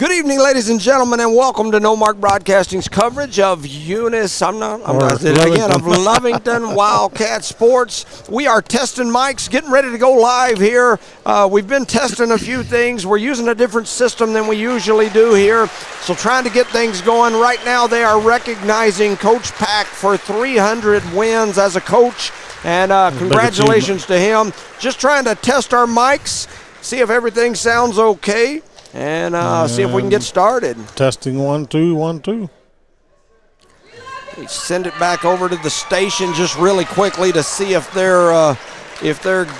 Good evening, ladies and gentlemen, and welcome to No Mark Broadcasting's coverage of Lovington Wildcat Sports. We are testing mics, getting ready to go live here. We've been testing a few things. We're using a different system than we usually do here, so trying to get things going. Right now, they are recognizing Coach Pack for 300 wins as a coach, and congratulations to him. Just trying to test our mics, see if everything sounds okay. And see if we can get started. Testing 1 2 1 2. We send it back over to the station just really quickly to see if they're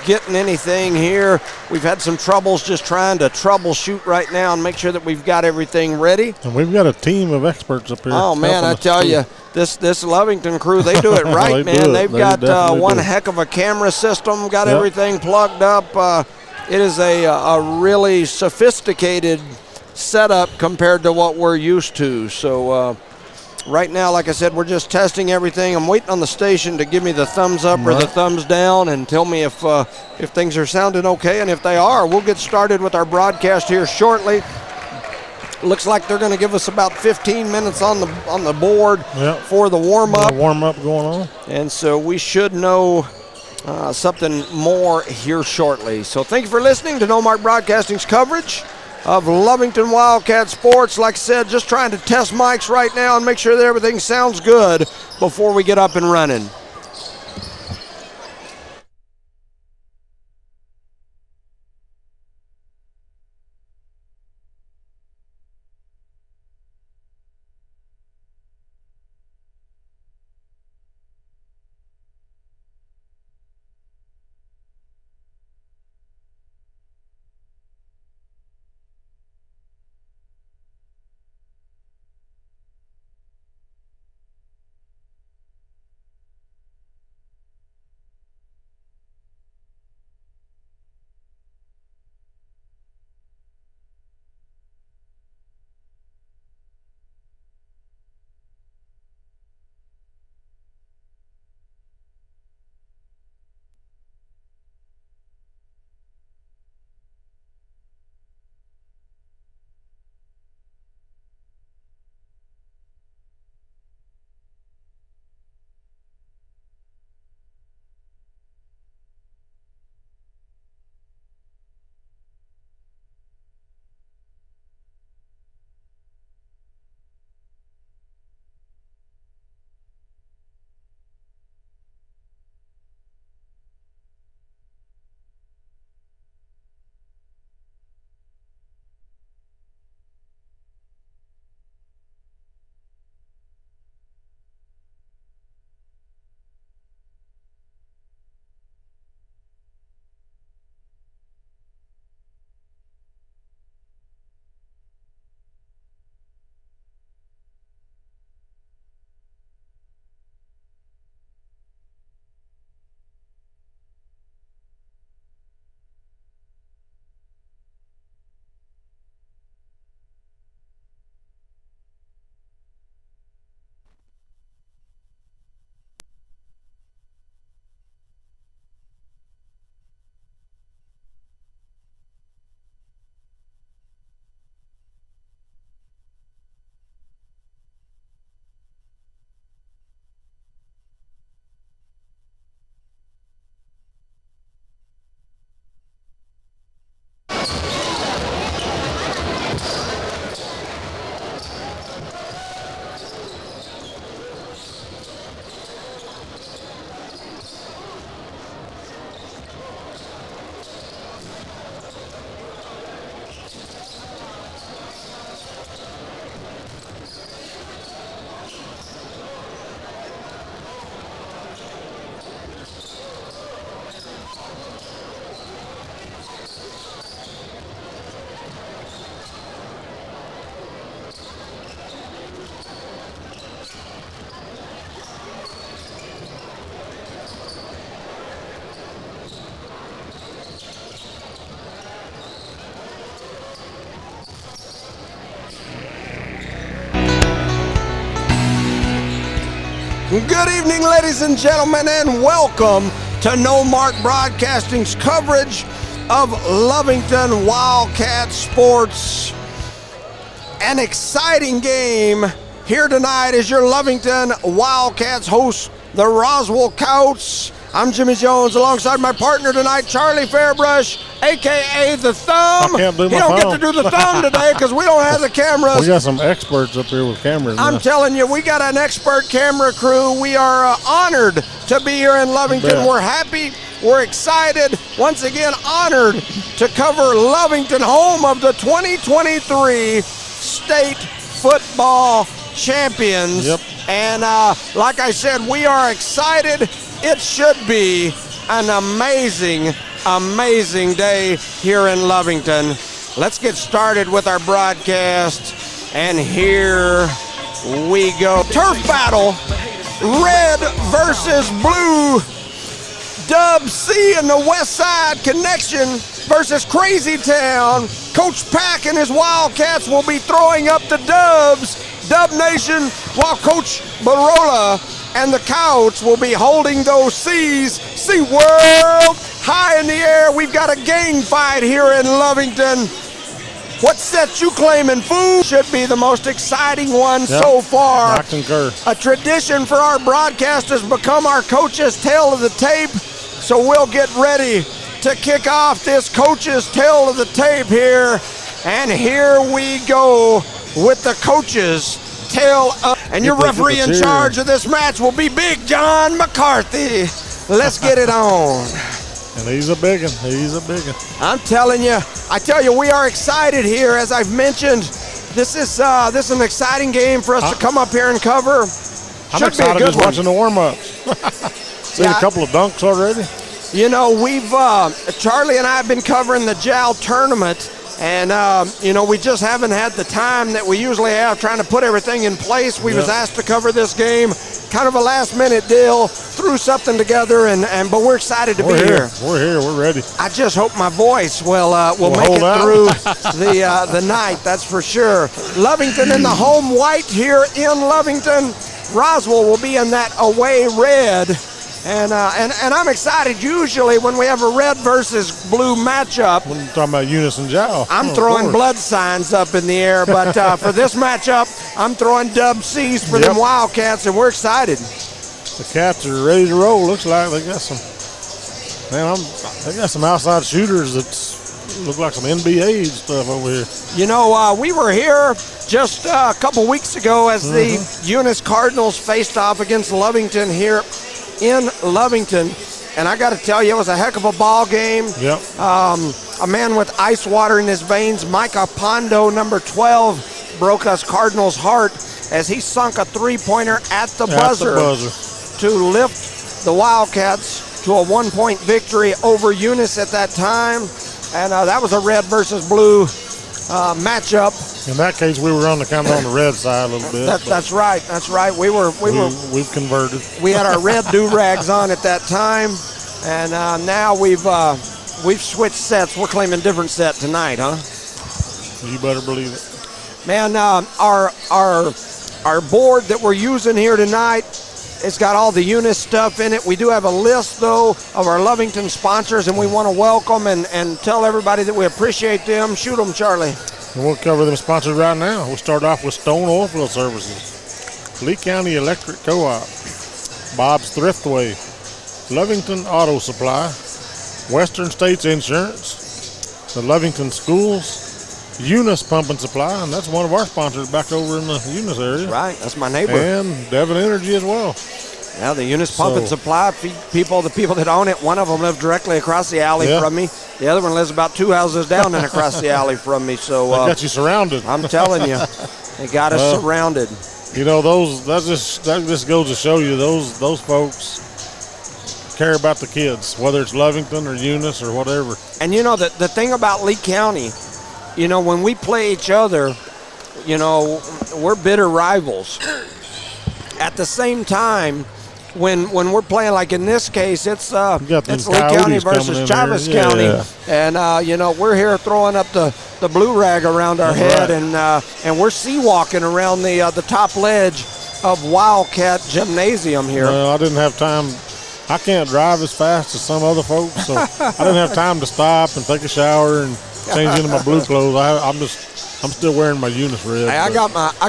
getting anything here. We've had some troubles just trying to troubleshoot right now and make sure that we've got everything ready. And we've got a team of experts up here. Oh man, I tell you, this Lovington crew, they do it right, man. They've got one heck of a camera system, got everything plugged up. It is a really sophisticated setup compared to what we're used to. So right now, like I said, we're just testing everything. I'm waiting on the station to give me the thumbs up or the thumbs down and tell me if things are sounding okay. And if they are, we'll get started with our broadcast here shortly. Looks like they're going to give us about 15 minutes on the board for the warm-up. Warm-up going on. And so we should know something more here shortly. So thank you for listening to No Mark Broadcasting's coverage of Lovington Wildcat Sports. Like I said, just trying to test mics right now and make sure that everything sounds good before we get up and running. Good evening, ladies and gentlemen, and welcome to No Mark Broadcasting's coverage of Lovington Wildcat Sports. an exciting game here tonight as your Lovington Wildcats host the Roswell Coyotes. I'm Jimmy Jones alongside my partner tonight, Charlie Fairbrush, a.k.a. The Thumb. I can't do my He don't phone. get to do the Thumb today because we don't have the cameras. We got some experts up here with cameras I'm now. telling you, we got an expert camera crew. We are honored to be here in Lovington. Bet. We're happy. We're excited. Once again, honored to cover Lovington, home of the 2023 State Football Champions. Yep. And like I said, we are excited. It should be an amazing, amazing day here in Lovington. Let's get started with our broadcast. And here we go. Turf battle, red versus blue. Dub C and the West Side Connection versus Crazy Town. Coach Pack and his Wildcats will be throwing up the Dubs, Dub Nation, while Coach Barola and the Coyotes will be holding those C's. Sea World high in the air. We've got a gang fight here in Lovington. What set you claiming, fool? Should be the most exciting one so far. I concur. A tradition for our broadcast has become our coach's tail of the tape. So we'll get ready to kick off this coach's tail of the tape here. And here we go with the coach's tail up. And your referee in charge of this match will be Big John McCarthy. Let's get it on. And he's a big one. He's a big one. I'm telling you, we are excited here. As I've mentioned, this is an exciting game for us to come up here and cover. I'm Should excited be a good just one. watching the warm-ups. Seen a couple of dunks already. You know, we've Charlie and I have been covering the JAL tournament, and we just haven't had the time that we usually have trying to put everything in place. We was asked to cover this game, kind of a last-minute deal. Threw something together, but we're excited to be here. We're here. We're ready. I just hope my voice will make hold it out. through the night. That's for sure. Lovington in the home white here in Lovington. Roswell will be in that away red. And I'm excited. Usually when we have a red versus blue matchup, We're talking about Eunice and Jow. I'm throwing blood signs up in the air. But for this matchup, I'm throwing Dub C's for them Wildcats, and we're excited. The Cats are ready to roll. Looks like they got some. Man, they got some outside shooters that look like some NBA stuff over here. You know, we were here just a couple weeks ago as the Eunice Cardinals faced off against Lovington here in Lovington, and I got to tell you, it was a heck of a ball game. Yep. A man with ice water in his veins, Micah Pondo, number 12, broke us Cardinals' heart as he sunk a three-pointer at the buzzer to lift the Wildcats to a one-point victory over Eunice at that time. And that was a red versus blue matchup. In that case, we were on the red side a little bit. That's right. That's right. We've converted. We had our red do-rags on at that time, and now we've switched sets. We're claiming different set tonight, huh? You better believe it. Man, our board that we're using here tonight, it's got all the Eunice stuff in it. We do have a list, though, of our Lovington sponsors, and we want to welcome and tell everybody that we appreciate them. Shoot them, Charlie. And we'll cover them sponsors right now. We'll start off with Stone Oilfield Services, Lee County Electric Co-op, Bob's Thriftway, Lovington Auto Supply, Western States Insurance, the Lovington Schools, Eunice Pump and Supply, and that's one of our sponsors back over in the Eunice area. That's right. That's my neighbor. And Devon Energy as well. Yeah, the Eunice Pump and Supply people, the people that own it, one of them live directly across the alley from me. The other one lives about 2 houses down and across the alley from me. So they got you surrounded. I'm telling you, they got us surrounded. You know, that just goes to show you those folks care about the kids, whether it's Lovington or Eunice or whatever. And you know the thing about Lee County, you know, when we play each other, you know, we're bitter rivals. At the same time, when we're playing, like in this case, it's Lee County versus Chavez County, and you know, we're here throwing up the blue rag around our head, and we're sea walking around the top ledge of Wildcat Gymnasium here. Well, I didn't have time. I can't drive as fast as some other folks, so I didn't have time to stop and take a shower and change into my blue clothes. I'm just I'm still wearing my Eunice red. Hey, I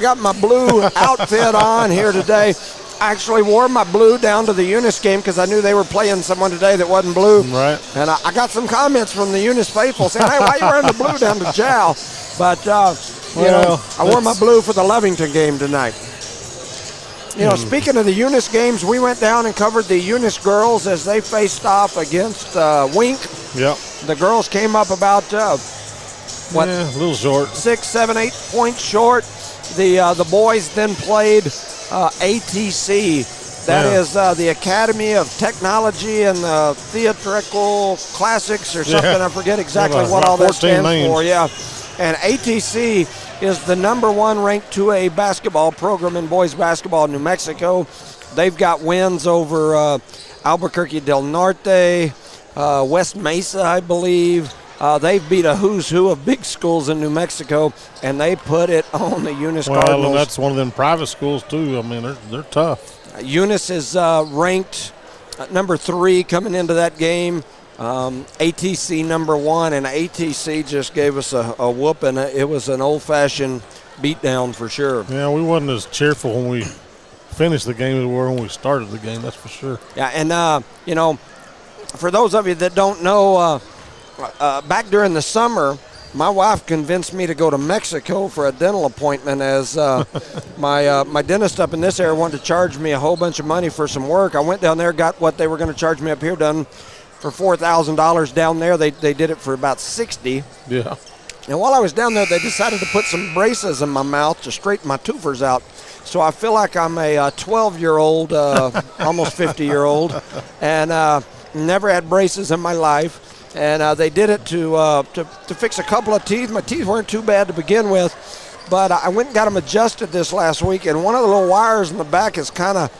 got my blue outfit on here today. I actually wore my blue down to the Eunice game because I knew they were playing someone today that wasn't blue. Right. And I got some comments from the Eunice faithful saying, hey, why are you wearing the blue down to Jow? But, I wore my blue for the Lovington game tonight. Speaking of the Eunice games, we went down and covered the Eunice girls as they faced off against Wink. Yep. The girls came up about, a little short. 6, 7, 8 points short. The boys then played ATC. That is the Academy of Technology and Theatrical Classics or something. I forget exactly what all that stands for. Yeah. And ATC is the #1 ranked 2A basketball program in boys basketball in New Mexico. They've got wins over Albuquerque del Norte, West Mesa, I believe. They've beat a who's who of big schools in New Mexico, and they put it on the Eunice Cardinals. Well, and that's one of them private schools, too. I mean, they're tough. Eunice is ranked #3 coming into that game. ATC #1, and ATC just gave us a whooping. It was an old-fashioned beatdown for sure. Yeah, we wasn't as cheerful when we finished the game as we were when we started the game, that's for sure. Yeah, and, for those of you that don't know, back during the summer, my wife convinced me to go to Mexico for a dental appointment as my dentist up in this area wanted to charge me a whole bunch of money for some work. I went down there, got what they were going to charge me up here done for $4,000 down there. They did it for about $60. Yeah. And while I was down there, they decided to put some braces in my mouth to straighten my toofers out. So I feel like I'm a 12-year-old, almost 50-year-old, and never had braces in my life. And they did it to fix a couple of teeth. My teeth weren't too bad to begin with, but I went and got them adjusted this last week, and one of the little wires in the back is kind of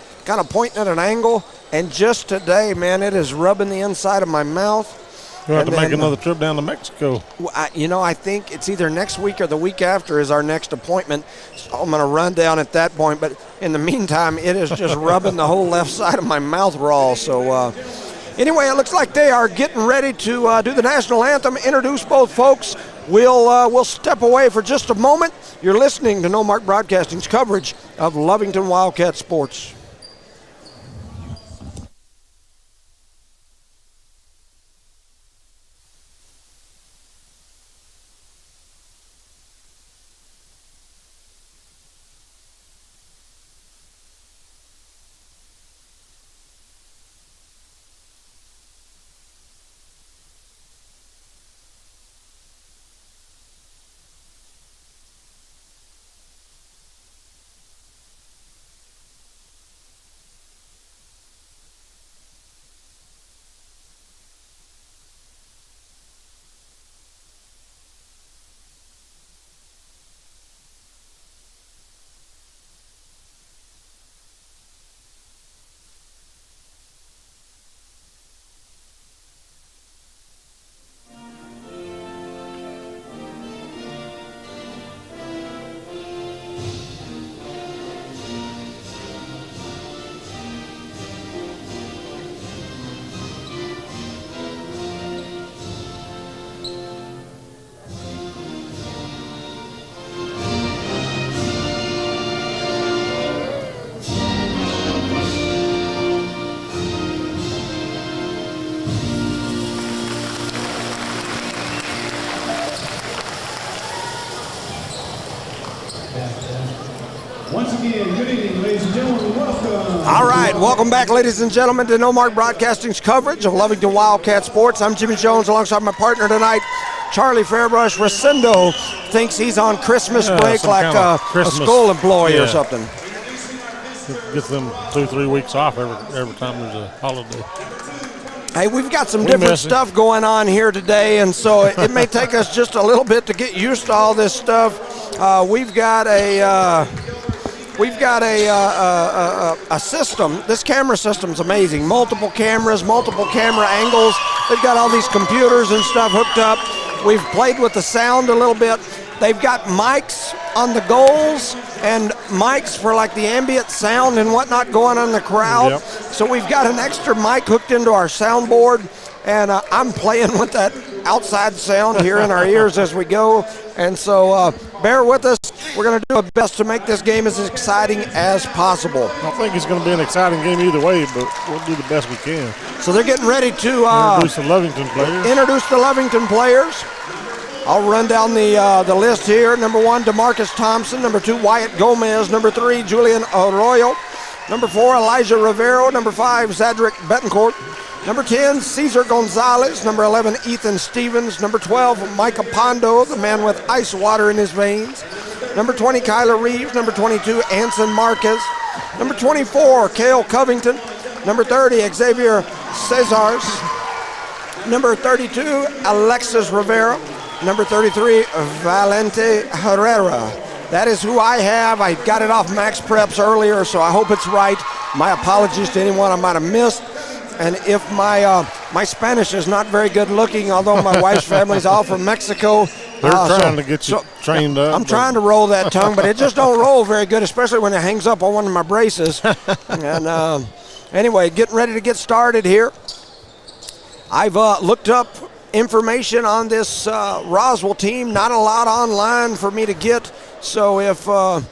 pointing at an angle. And just today, man, it is rubbing the inside of my mouth. You'll have to make another trip down to Mexico. I think it's either next week or the week after is our next appointment. So I'm going to run down at that point. But in the meantime, it is just rubbing the whole left side of my mouth raw. So anyway, it looks like they are getting ready to do the national anthem, introduce both folks. We'll step away for just a moment. You're listening to No Mark Broadcasting's coverage of Lovington Wildcat Sports. Once again, good evening, ladies and gentlemen. Welcome. All right, welcome back, ladies and gentlemen, to No Mark Broadcasting's coverage of Lovington Wildcat Sports. I'm Jimmy Jones alongside my partner tonight, Charlie Fairbrush. Rosendo thinks he's on Christmas break like a school employee or something. Gets them 2-3 weeks off every time there's a holiday. Hey, we've got some different stuff going on here today, and so it may take us just a little bit to get used to all this stuff. We've got a system. This camera system's amazing. Multiple cameras, multiple camera angles. They've got all these computers and stuff hooked up. We've played with the sound a little bit. They've got mics on the goals and mics for like the ambient sound and whatnot going on in the crowd. Yep. So we've got an extra mic hooked into our soundboard, and I'm playing with that outside sound here in our ears as we go. And so bear with us. We're going to do our best to make this game as exciting as possible. I think it's going to be an exciting game either way, but we'll do the best we can. So they're getting ready to introduce the Lovington players. Introduce the Lovington players. I'll run down the list here. Number 1, DeMarcus Thompson. Number 2, Wyatt Gomez. Number 3, Julian Arroyo. Number 4, Elijah Rivero. Number 5, Zadrick Betancourt. Number 10, Cesar Gonzalez. Number 11, Ethan Stevens. Number 12, Micah Pondo, the man with ice water in his veins. Number 20, Kyler Reeves. Number 22, Anson Marquez. Number 24, Cale Covington. Number 30, Xavier Cesars. Number 32, Alexis Rivera. Number 33, Valente Herrera. That is who I have. I got it off Max Preps earlier, so I hope it's right. My apologies to anyone I might have missed. And if my Spanish is not very good looking, although my wife's family's all from Mexico. They're trying to get you trained up. I'm trying to roll that tongue, but it just don't roll very good, especially when it hangs up on one of my braces. And anyway, getting ready to get started here. I've looked up information on this Roswell team. Not a lot online for me to get. So if I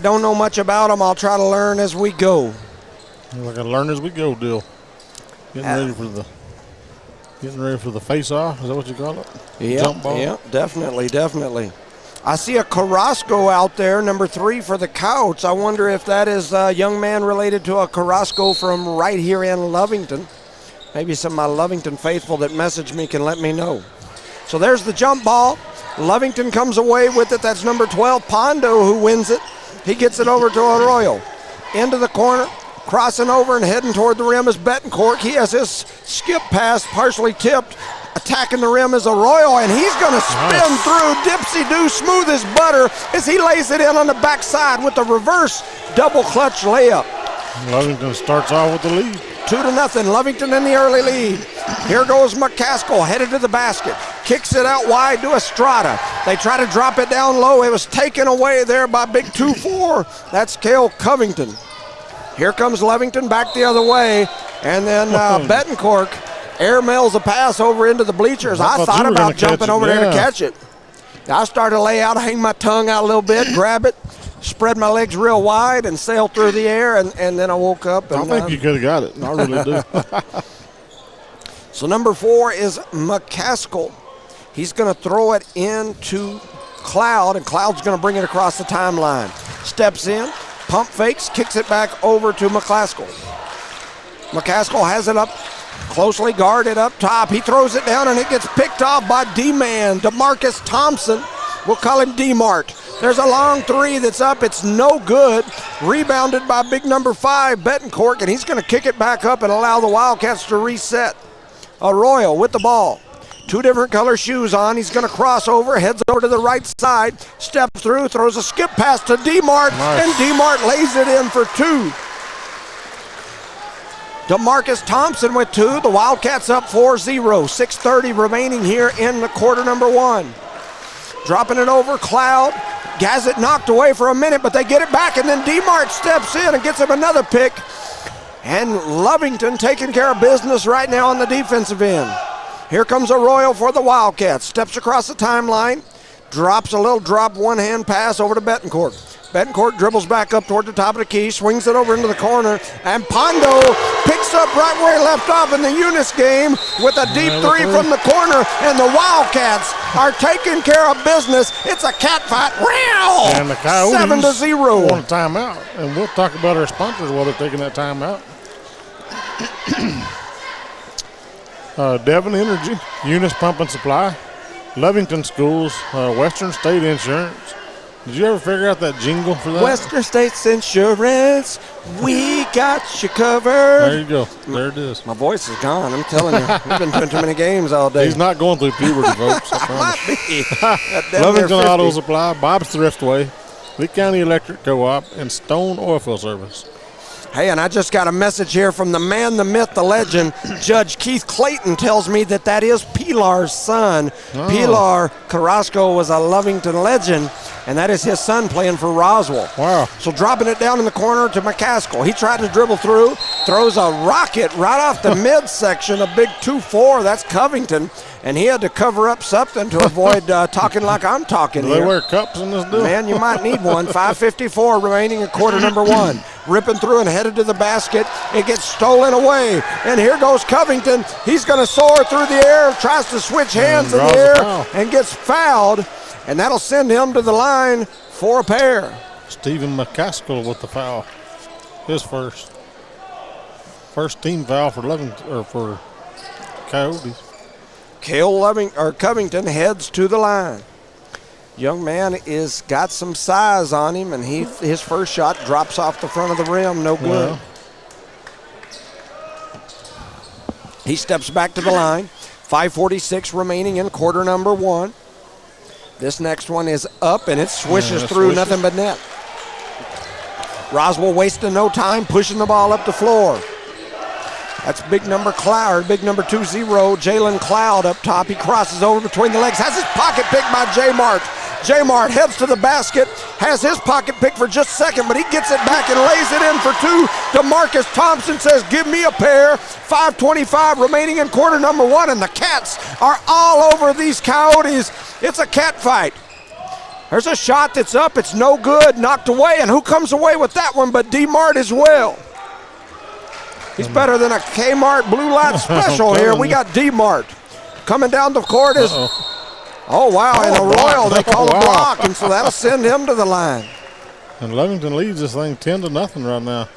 don't know much about them, I'll try to learn as we go. Like a learn as we go deal. Getting ready for the face-off. Is that what you call it? Yeah, jump ball. Yeah, definitely. I see a Carrasco out there, number 3 for the Couts. I wonder if that is a young man related to a Carrasco from right here in Lovington. Maybe some of my Lovington faithful that message me can let me know. So there's the jump ball. Lovington comes away with it. That's number 12, Pondo, who wins it. He gets it over to Arroyo. Into the corner, crossing over and heading toward the rim is Betancourt. He has his skip pass partially tipped. Attacking the rim is Arroyo, and he's going to spin through dipsy-do smooth as butter as he lays it in on the backside with the reverse double clutch layup. Lovington starts off with the lead. 2-0, Lovington in the early lead. Here goes McCaskill, headed to the basket. Kicks it out wide to Estrada. They try to drop it down low. It was taken away there by big 2-4. That's Cale Covington. Here comes Lovington back the other way. And then Betancourt airmails a pass over into the bleachers. I thought about jumping over there to catch it. I started to lay out, hang my tongue out a little bit, grab it, spread my legs real wide, and sail through the air, and then I woke up. And, I think you could have got it. I really do. So number 4 is McCaskill. He's going to throw it into Cloud, and Cloud's going to bring it across the timeline. Steps in, pump fakes, kicks it back over to McCaskill. McCaskill has it up, closely guarded up top. He throws it down, and it gets picked off by D-Man, DeMarcus Thompson. We'll call him D-Mart. There's a long 3 that's up. It's no good. Rebounded by big number 5, Betancourt, and he's going to kick it back up and allow the Wildcats to reset. Arroyo with the ball. 2 different color shoes on. He's going to cross over, heads over to the right side, steps through, throws a skip pass to D-Mart, and D-Mart lays it in for 2. DeMarcus Thompson with 2. The Wildcats up 4-0. 6:30 remaining here in the quarter number 1. Dropping it over, Cloud. Has it knocked away for a minute, but they get it back, and then D-Mart steps in and gets him another pick. And Lovington taking care of business right now on the defensive end. Here comes Arroyo for the Wildcats. Steps across the timeline, drops a little drop one-hand pass over to Betancourt. Betancourt dribbles back up toward the top of the key, swings it over into the corner, and Pondo picks up right where he left off in the Eunice game with a deep 3 from the corner, and the Wildcats are taking care of business. It's a cat fight. And the Coyotes 7-0. want a timeout, and we'll talk about our sponsors while they're taking that timeout. Devon Energy, Eunice Pump and Supply, Lovington Schools, Western State Insurance. Did you ever figure out that jingle for that? Western States Insurance, we got you covered. There you go. There it is. My voice is gone, I'm telling you. We've been doing too many games all day. He's not going through puberty, folks. I promise. Might be. Lovington Auto Supply, Bob's Thriftway, Lee County Electric Co-op, and Stone Oilfield Service. Hey, and I just got a message here from the man, the myth, the legend. Judge Keith Clayton tells me that is Pilar's son. Oh. Pilar Carrasco was a Lovington legend, and that is his son playing for Roswell. Wow. So dropping it down in the corner to McCaskill. He tried to dribble through, throws a rocket right off the midsection, a big 2-4. That's Covington. And he had to cover up something to avoid talking like I'm talking Do here. they wear cups in this deal? Man, you might need one. 5:54 remaining in quarter number one. Ripping through and headed to the basket. It gets stolen away. And here goes Covington. He's going to soar through the air, tries to switch hands in the air, and gets fouled. And that'll send him to the line for a pair. Stephen McCaskill with the foul. His first team foul for Lovington, or for Coyotes. Covington heads to the line. Young man is got some size on him, and his first shot drops off the front of the rim, no good. Well. He steps back to the line. 5:46 remaining in quarter number one. This next one is up, and it swishes through, nothing but net. Roswell wasting no time, pushing the ball up the floor. That's big number 20, Jalen Cloud up top. He crosses over between the legs, has his pocket picked by J Mart. J Mart heads to the basket, has his pocket picked for just a second, but he gets it back and lays it in for two. DeMarcus Thompson says, give me a pair. 5:25 remaining in quarter number one, and the Cats are all over these Coyotes. It's a cat fight. There's a shot that's up, it's no good, knocked away, and who comes away with that one but D-Mart as well? He's better than a Kmart Blue Light Special here. We got D-Mart. Coming down the court is, oh, wow, and a Royal. They call a block, and so that'll send him to the line. And Lovington leads this thing 10-0 right now.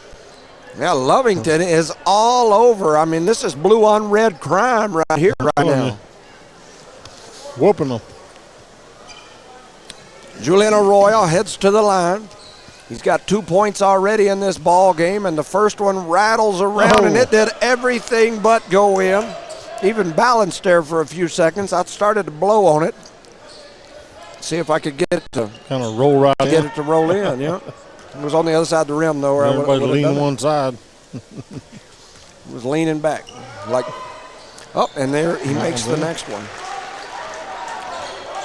Yeah, Lovington is all over. I mean, this is blue on red crime right here, right now. Whooping them. Julian Arroyo heads to the line. He's got 2 points already in this ball game, and the first one rattles around, and it did everything but go in. Even balanced there for a few seconds. I started to blow on it. See if I could get it to kind of roll right in. Get it to roll in, yeah. It was on the other side of the rim, though. Everybody leaning one side. It was leaning back. Like, oh, and there he makes the next one.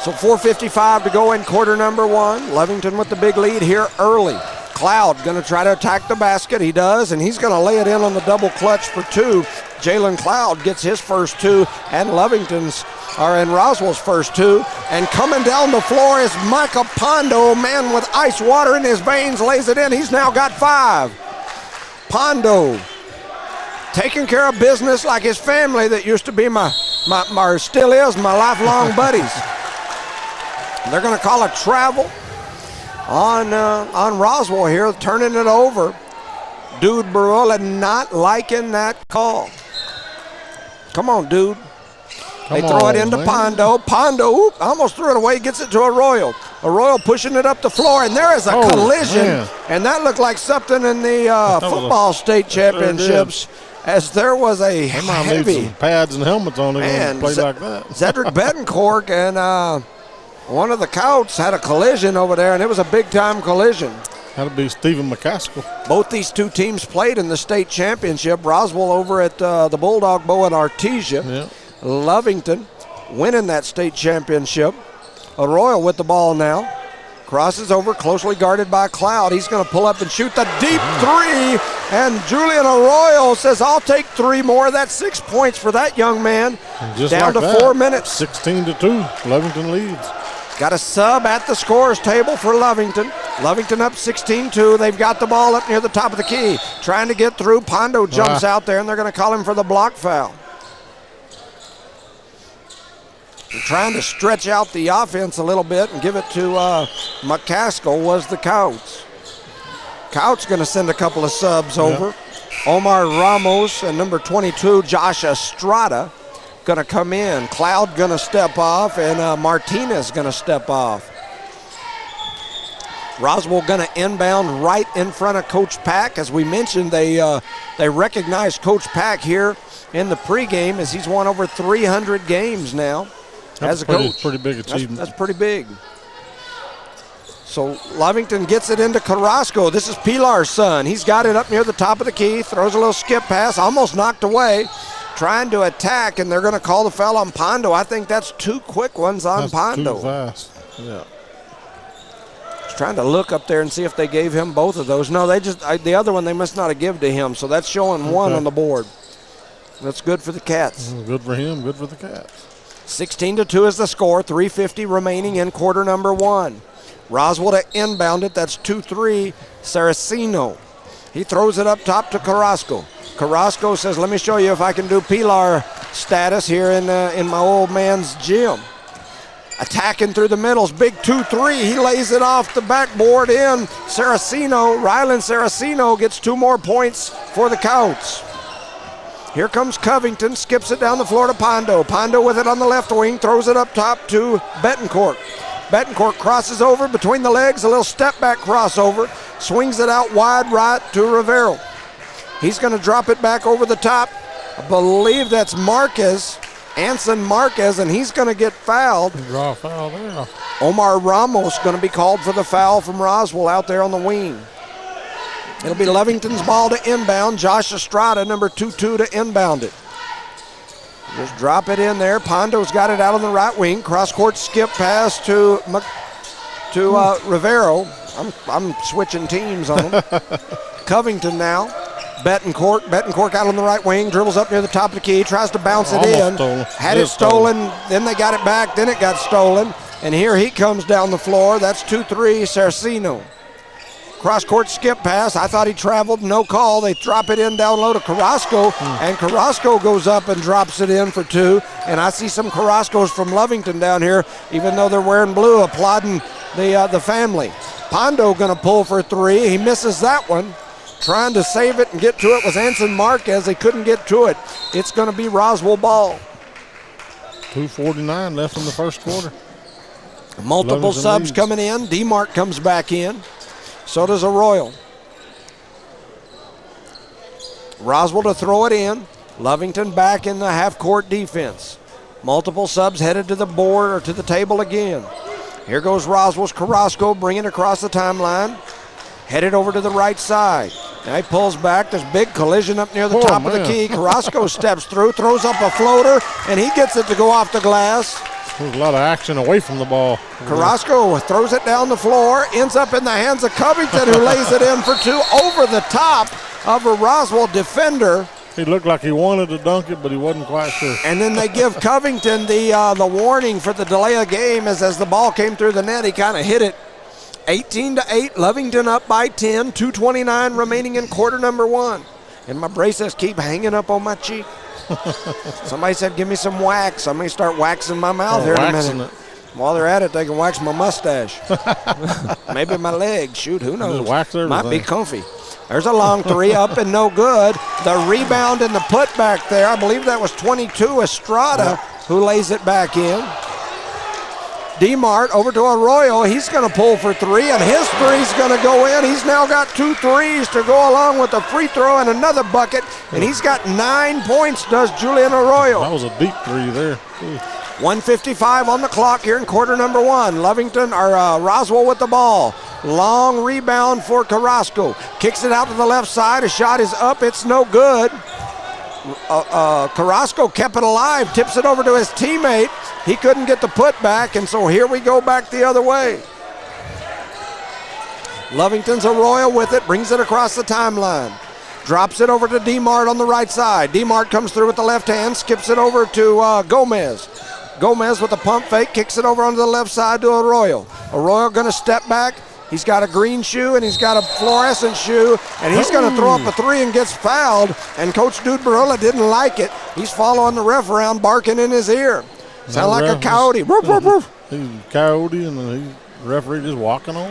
So 4:55 to go in quarter number one. Lovington with the big lead here early. Cloud going to try to attack the basket. He does, and he's going to lay it in on the double clutch for two. Jalen Cloud gets his first two, and Roswell's first two. And coming down the floor is Micah Pondo, man with ice water in his veins, lays it in. He's now got 5. Pondo taking care of business like his family that used to be or still is my lifelong buddies. They're going to call a travel on Roswell here, turning it over. Dude Barola not liking that call. Come on, dude. They throw it into Pondo. Pondo, almost threw it away, gets it to Arroyo. Arroyo pushing it up the floor, and there is a collision. Man. And that looked like something in the football state championships. As there was a heavy need some pads and helmets on it and play like that. Cedric Betancourt and one of the Coyotes had a collision over there, and it was a big-time collision. That'll be Stephen McCaskill. Both these two teams played in the state championship. Roswell over at the Bulldog Bowl in Artesia. Yep. Lovington winning that state championship. Arroyo with the ball now. Crosses over, closely guarded by Cloud. He's going to pull up and shoot the deep three. And Julian Arroyo says, I'll take 3 more. That's 6 points for that young man. Down like to 4 minutes. 16-2. Lovington leads. Got a sub at the scorer's table for Lovington. Lovington up 16-2. They've got the ball up near the top of the key. Trying to get through. Pondo jumps out there, and they're going to call him for the block foul. They're trying to stretch out the offense a little bit and give it to McCaskill was the Coyotes. Coyotes going to send a couple of subs over. Yep. Omar Ramos and number 22, Josh Estrada, going to come in. Cloud going to step off, and Martinez going to step off. Roswell going to inbound right in front of Coach Pack. As we mentioned, they recognized Coach Pack here in the pregame as he's won over 300 games now as a coach. Pretty big achievement. That's pretty big. So Lovington gets it into Carrasco. This is Pilar's son. He's got it up near the top of the key, throws a little skip pass, almost knocked away, trying to attack, and they're going to call the foul on Pondo. I think that's 2 quick ones on Pondo. Too fast. Yeah. Just trying to look up there and see if they gave him both of those. No, the other one they must not have given to him, so that's showing 1 on the board. That's good for the Cats. Good for him, good for the Cats. 16-2 is the score, 3:50 remaining in quarter number 1. Roswell to inbound it, that's 2-3, Saraceno. He throws it up top to Carrasco. Carrasco says, let me show you if I can do Pilar status here in my old man's gym. Attacking through the middles, big 2-3. He lays it off the backboard in. Saraceno, Rylan Saraceno gets 2 more points for the Couts. Here comes Covington, skips it down the floor to Pondo. Pondo with it on the left wing, throws it up top to Betancourt. Betancourt crosses over between the legs, a little step back crossover, swings it out wide right to Rivero. He's going to drop it back over the top. I believe that's Marquez, Anson Marquez, and he's going to get fouled. Draw a foul there. Omar Ramos going to be called for the foul from Roswell out there on the wing. It'll be Lovington's ball to inbound. Josh Estrada, number 2-2, to inbound it. Just drop it in there. Pondo's got it out on the right wing. Cross-court skip pass to Rivero. I'm switching teams on him. Covington now. Betancourt out on the right wing, dribbles up near the top of the key, tries to bounce it in. Had it stolen, then they got it back, then it got stolen. And here he comes down the floor. That's 2-3, Saraceno. Cross-court skip pass. I thought he traveled, no call. They drop it in down low to Carrasco, and Carrasco goes up and drops it in for 2. And I see some Carrascos from Lovington down here, even though they're wearing blue, applauding the family. Pondo going to pull for 3. He misses that one. Trying to save it and get to it was Anson Marquez. They couldn't get to it. It's going to be Roswell ball. 2:49 left in the first quarter. Multiple subs coming in. DeMark comes back in. So does Arroyo. Roswell to throw it in. Lovington back in the half-court defense. Multiple subs headed to the board or to the table again. Here goes Roswell's Carrasco bringing it across the timeline. Headed over to the right side. Now he pulls back. There's big collision up near the top of the key. Carrasco steps through, throws up a floater, and he gets it to go off the glass. There's a lot of action away from the ball. Carrasco throws it down the floor, ends up in the hands of Covington, who lays it in for 2 over the top of a Roswell defender. He looked like he wanted to dunk it, but he wasn't quite sure. And then they give Covington the warning for the delay of game as the ball came through the net. He kind of hit it. 18-8, Lovington up by 10, 2:29 remaining in quarter number 1. And my braces keep hanging up on my cheek. Somebody said, give me some wax. I may start waxing my mouth here in a minute. While they're at it, they can wax my mustache. Maybe my legs. Shoot, who knows? Just wax everything. Might be comfy. There's a long 3 up and no good. The rebound and the putback there, I believe that was 22, Estrada, who lays it back in. DeMart over to Arroyo. He's going to pull for 3, and his 3's going to go in. He's now got 2 threes to go along with a free throw and another bucket, and he's got 9 points, does Julian Arroyo. That was a deep 3 there. 1:55 on the clock here in quarter number 1. Roswell with the ball. Long rebound for Carrasco. Kicks it out to the left side. A shot is up. It's no good. Carrasco kept it alive, tips it over to his teammate. He couldn't get the putback, and so here we go back the other way. Lovington's Arroyo with it, brings it across the timeline. Drops it over to DeMart on the right side. DeMart comes through with the left hand, skips it over to Gomez. Gomez with a pump fake, kicks it over onto the left side to Arroyo. Arroyo going to step back. He's got a green shoe and he's got a fluorescent shoe, and he's going to throw up a 3 and gets fouled, and Coach Dude Barola didn't like it. He's following the ref around, barking in his ear. Sound like a coyote. Woof, woof, woof. He's a coyote, and the referee just walking on.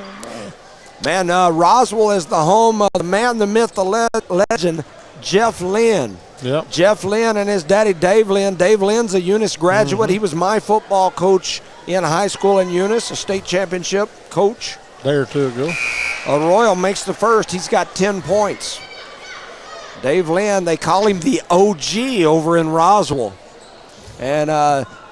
Man, Roswell is the home of the man, the myth, the legend, Jeff Lynn. Yep. Jeff Lynn and his daddy, Dave Lynn. Dave Lynn's a Eunice graduate. He was my football coach in high school in Eunice, a state championship coach. Day or 2 ago. Arroyo makes the first. He's got 10 points. Dave Lynn, they call him the OG over in Roswell. And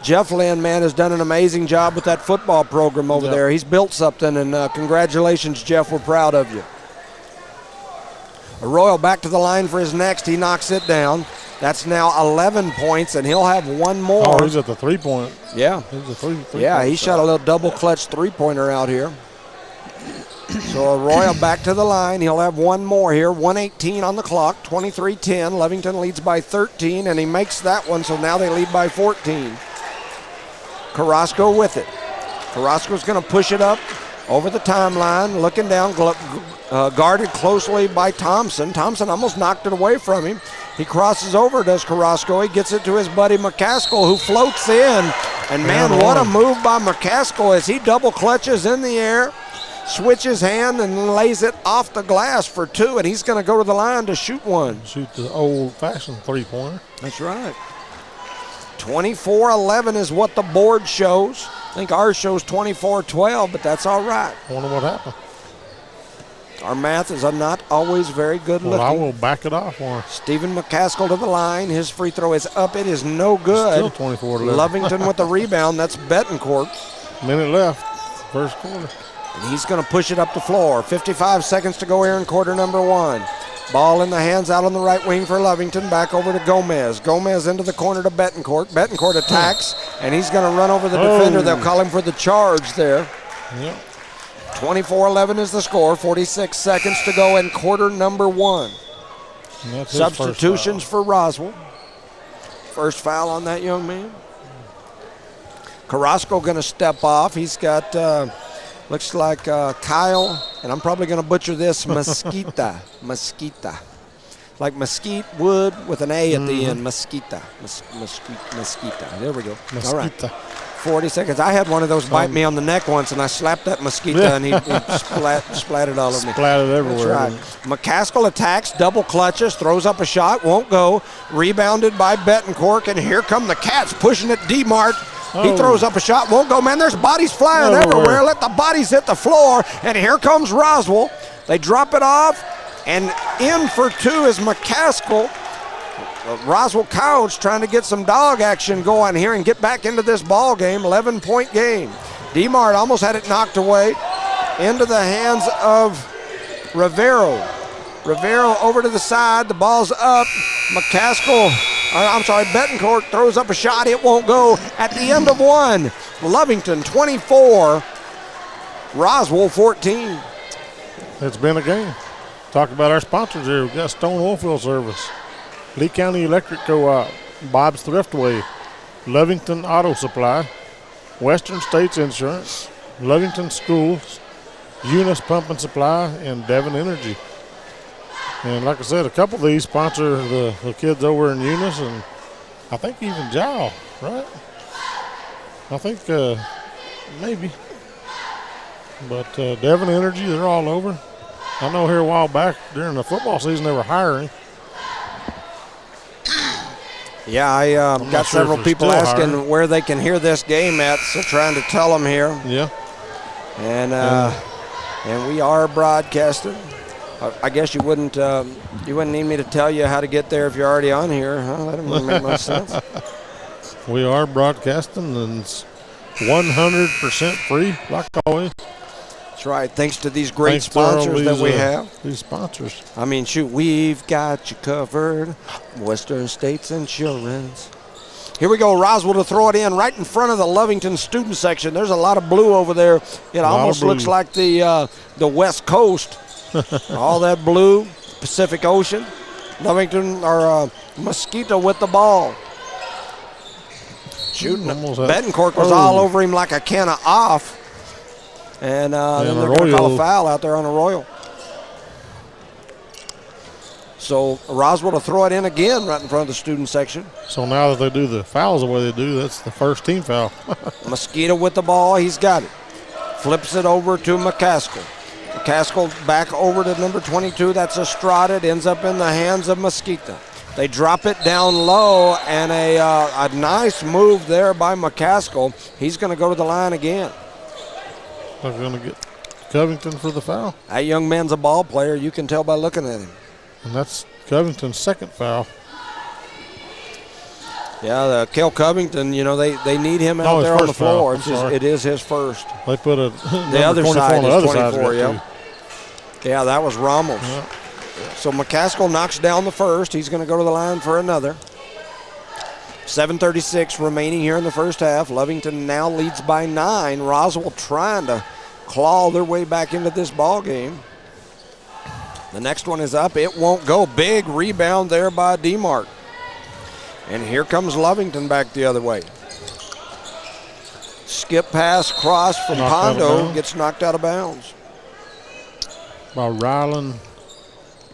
Jeff Lynn, man, has done an amazing job with that football program over there. He's built something, and congratulations, Jeff. We're proud of you. Arroyo back to the line for his next. He knocks it down. That's now 11 points, and he'll have one more. Oh, he's at the three-point. Yeah. He's a three yeah, he shot a little double-clutch three-pointer out here. So Arroyo back to the line. He'll have one more here. 1:18 on the clock, 23-10. Lovington leads by 13, and he makes that one, so now they lead by 14. Carrasco with it. Carrasco's going to push it up over the timeline, looking down, guarded closely by Thompson. Thompson almost knocked it away from him. He crosses over, does Carrasco. He gets it to his buddy McCaskill, who floats in. And, man, what a move by McCaskill as he double clutches in the air, switches hand, and lays it off the glass for two, and he's going to go to the line to shoot one. Shoot the old-fashioned three-pointer. That's right. 24-11 is what the board shows. I think ours shows 24-12, but that's all right. I wonder what happened. Our math is not always very good looking. Well, I will back it off for him. Stephen McCaskill to the line. His free throw is up. It is no good. Still 24-11. Lovington with the rebound. That's Betancourt. Minute left, first quarter. And he's going to push it up the floor. 55 seconds to go here in quarter number one. Ball in the hands out on the right wing for Lovington. Back over to Gomez. Gomez into the corner to Betancourt. Betancourt attacks, and he's going to run over the defender. They'll call him for the charge there. Yep. 24-11 is the score. 46 seconds to go in quarter number one. Substitutions for Roswell. First foul on that young man. Carrasco going to step off. He's got, looks like Kyle, and I'm probably going to butcher this, Mesquita. Like mesquite wood with an A at the end. Mesquita. Mesquita. There we go. Mesquita. All right. 40 seconds. I had one of those bite me on the neck once, and I slapped that mosquito, and he splattered all over me. Splattered everywhere. That's right. McCaskill attacks, double clutches, throws up a shot, won't go. Rebounded by Betancourt, and here come the Cats pushing it. D-Mart. He throws up a shot, won't go. Man, there's bodies flying everywhere. Let the bodies hit the floor, and here comes Roswell. They drop it off, and in for two is McCaskill. Roswell Couch trying to get some dog action going here and get back into this ball game. 11-point game. D-Mart almost had it knocked away into the hands of Rivero. Rivero over to the side. The ball's up. Betancourt throws up a shot. It won't go at the end of one. Lovington 24, Roswell 14. It's been a game. Talk about our sponsors here. We've got Stone Oilfield Service, Lee County Electric Co-op, Bob's Thriftway, Lovington Auto Supply, Western States Insurance, Lovington Schools, Eunice Pump and Supply, and Devon Energy. And like I said, a couple of these sponsor the kids over in Eunice, and I think even Jow, right? I think maybe. But Devon Energy, they're all over. I know here a while back during the football season they were hiring. Yeah, I got several people asking where they can hear this game at, so trying to tell them here. Yeah. And we are broadcasting. I guess you wouldn't need me to tell you how to get there if you're already on here, huh? That doesn't make much sense. We are broadcasting, and it's 100% free, like always. That's right. Thanks to these great sponsors that we have. These sponsors. I mean, shoot, we've got you covered. Western States Insurance. Here we go. Roswell to throw it in right in front of the Lovington student section. There's a lot of blue over there. It almost looks like the West Coast. All that blue, Pacific Ocean. Lovington or Mosquito with the ball. Shooting. Betancourt was all over him like a can of off. And then they're going to call a foul out there on Arroyo. So Roswell to throw it in again right in front of the student section. So now that they do the fouls the way they do, that's the first team foul. Mosquito with the ball. He's got it. Flips it over to McCaskill. McCaskill back over to number 22. That's Estrada. It ends up in the hands of Mosquito. They drop it down low, and a nice move there by McCaskill. He's going to go to the line again. They're going to get Covington for the foul. That young man's a ball player. You can tell by looking at him. And that's Covington's second foul. Yeah, Cale Covington, you know, they need him out there on the floor. It is his first. They put the other side is 24, yeah. Yeah, that was Ramos. Yeah. So McCaskill knocks down the first. He's going to go to the line for another. 7:36 remaining here in the first half. Lovington now leads by 9. Roswell trying to claw their way back into this ball game. The next one is up. It won't go. Big rebound there by DeMark. And here comes Lovington back the other way. Skip pass cross from Pondo gets knocked out of bounds. By Rylan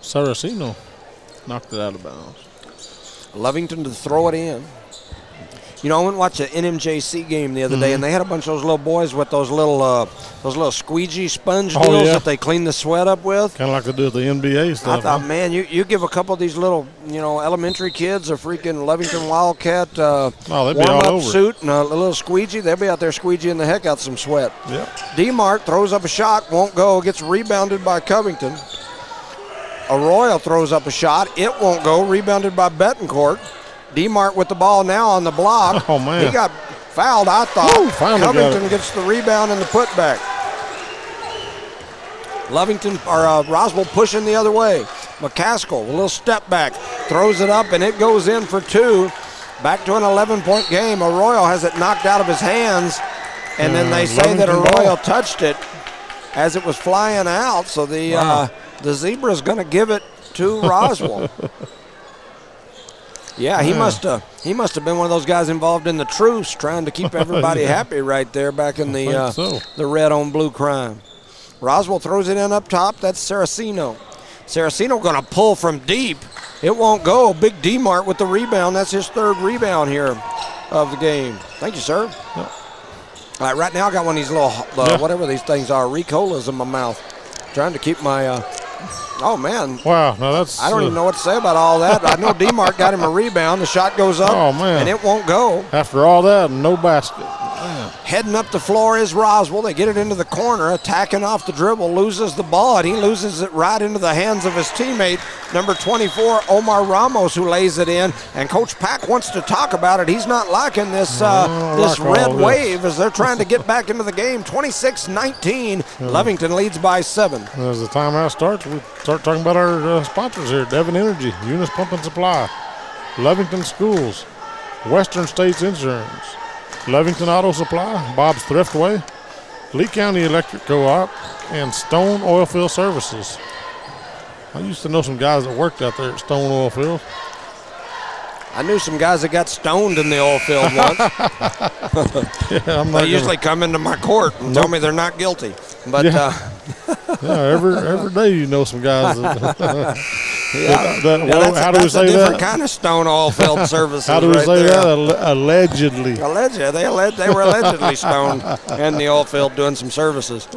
Saraceno. Knocked it out of bounds. Lovington to throw it in. You know, I went and watched an NMJC game the other day, and they had a bunch of those little boys with those little squeegee sponge deals that they clean the sweat up with. Kind of like they do with the NBA stuff. I thought, man, you give a couple of these little, you know, elementary kids a freaking Lovington Wildcat warm-up suit and a little squeegee, they'll be out there squeegeeing the heck out some sweat. Yep. DeMark throws up a shot, won't go, gets rebounded by Covington. Arroyo throws up a shot, it won't go, rebounded by Betancourt. DeMark with the ball now on the block. Oh, man. He got fouled, I thought. Ooh, Covington gets the rebound and the putback. Roswell pushing the other way. McCaskill, a little step back, throws it up, and it goes in for 2. Back to an 11-point game. Arroyo has it knocked out of his hands, and then they say that Arroyo touched it as it was flying out. So the Zebra's going to give it to Roswell. Yeah, he must have been one of those guys involved in the truce, trying to keep everybody happy right there back in the red on blue crime. Roswell throws it in up top. That's Saraceno. Saraceno going to pull from deep. It won't go. Big DeMark with the rebound. That's his 3rd rebound here of the game. Thank you, sir. Yep. All right, right now I got one of these little, whatever these things are, Ricolas in my mouth. Trying to keep my... Oh, man. Wow. No, that's... I don't even know what to say about all that. I know DeMark got him a rebound. The shot goes up, and it won't go. After all that, no basket. Man. Heading up the floor is Roswell. They get it into the corner, attacking off the dribble, loses the ball, and he loses it right into the hands of his teammate, number 24, Omar Ramos, who lays it in. And Coach Pack wants to talk about it. He's not liking this red wave as they're trying to get back into the game. 26-19, Lovington leads by 7. As the timeout starts, we start talking about our sponsors here. Devon Energy, Eunice Pump and Supply, Lovington Schools, Western States Insurance, Lovington Auto Supply, Bob's Thriftway, Lee County Electric Co-op, and Stone Oilfield Services. I used to know some guys that worked out there at Stone Oilfield. I knew some guys that got stoned in the oil field once. They usually come into my court and tell me they're not guilty. But every day you know some guys. How do we say that? That's a different kind of stone oil field services. How do we say that? Allegedly. They were allegedly stoned in the oil field doing some services.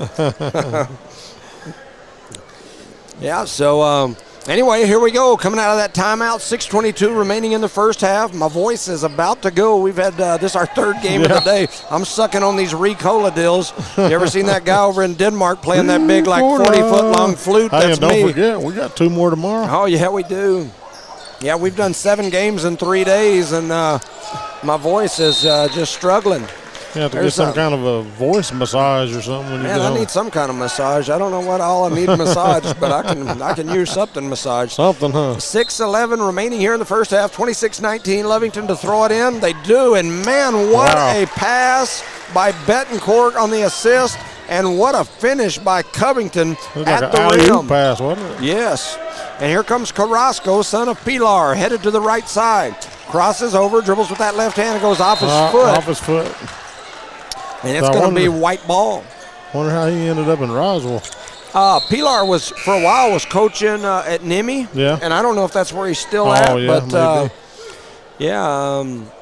Yeah, so anyway, here we go. Coming out of that timeout, 6:22 remaining in the first half. My voice is about to go. We've had this our 3rd game of the day. I'm sucking on these Ricola deals. You ever seen that guy over in Denmark playing that big, like 40-foot-long flute? Hey, That's and me. Don't forget, we got 2 more tomorrow. Oh, yeah, we do. Yeah, we've done 7 games in 3 days, and my voice is just struggling. You have to get some kind of a voice massage or something. When you I need some kind of massage. I don't know what all I need massage, but I can use something massage. Something, huh? 6:11 remaining here in the first half. 26-19. Lovington to throw it in. They do, and man, what a pass by Betancourt on the assist, and what a finish by Covington at the rim. Pass, wasn't it? Yes. And here comes Carrasco, son of Pilar, headed to the right side. Crosses over, dribbles with that left hand, and goes off his foot. Off his foot. And it's going to be white ball. Wonder how he ended up in Roswell. Pilar for a while was coaching at Nimi. Yeah. And I don't know if that's where he's still at. But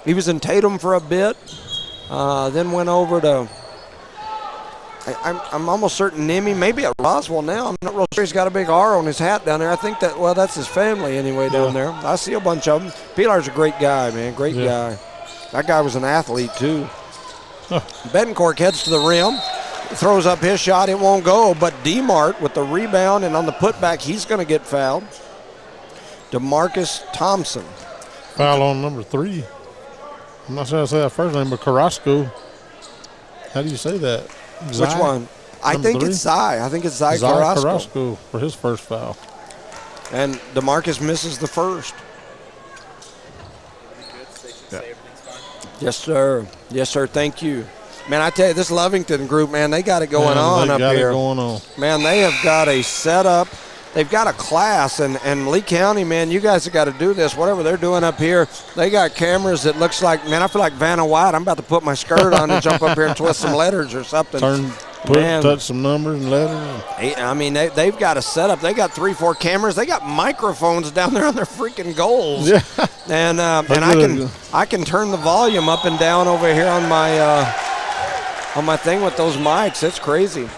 he was in Tatum for a bit. Then went over to, I'm almost certain Nimi, maybe at Roswell now. I'm not real sure. He's got a big R on his hat down there. I think that's his family anyway down there. I see a bunch of them. Pilar's a great guy, man. Great guy. That guy was an athlete too. Betancourt heads to the rim, throws up his shot. It won't go, but DeMark with the rebound, and on the putback, he's going to get fouled. DeMarcus Thompson. Foul on number 3. I'm not sure I say that first name, but Carrasco. How do you say that? Which one? I think it's Zai. I think it's Zai Carrasco for his first foul. And DeMarcus misses the first. Yeah. Yes, sir. Yes, sir. Thank you. Man, I tell you, this Lovington group, man, they got it going on up here. Man, they have got a setup. They've got a class, and Lee County, man, you guys have got to do this. Whatever they're doing up here, they got cameras that looks like, man, I feel like Vanna White. I'm about to put my skirt on and jump up here and twist some letters or something. Touch some numbers and letters. I mean, they've got a setup. They got 3-4 cameras. They got microphones down there on their freaking goals. Yeah. And I can turn the volume up and down over here on my thing with those mics. It's crazy.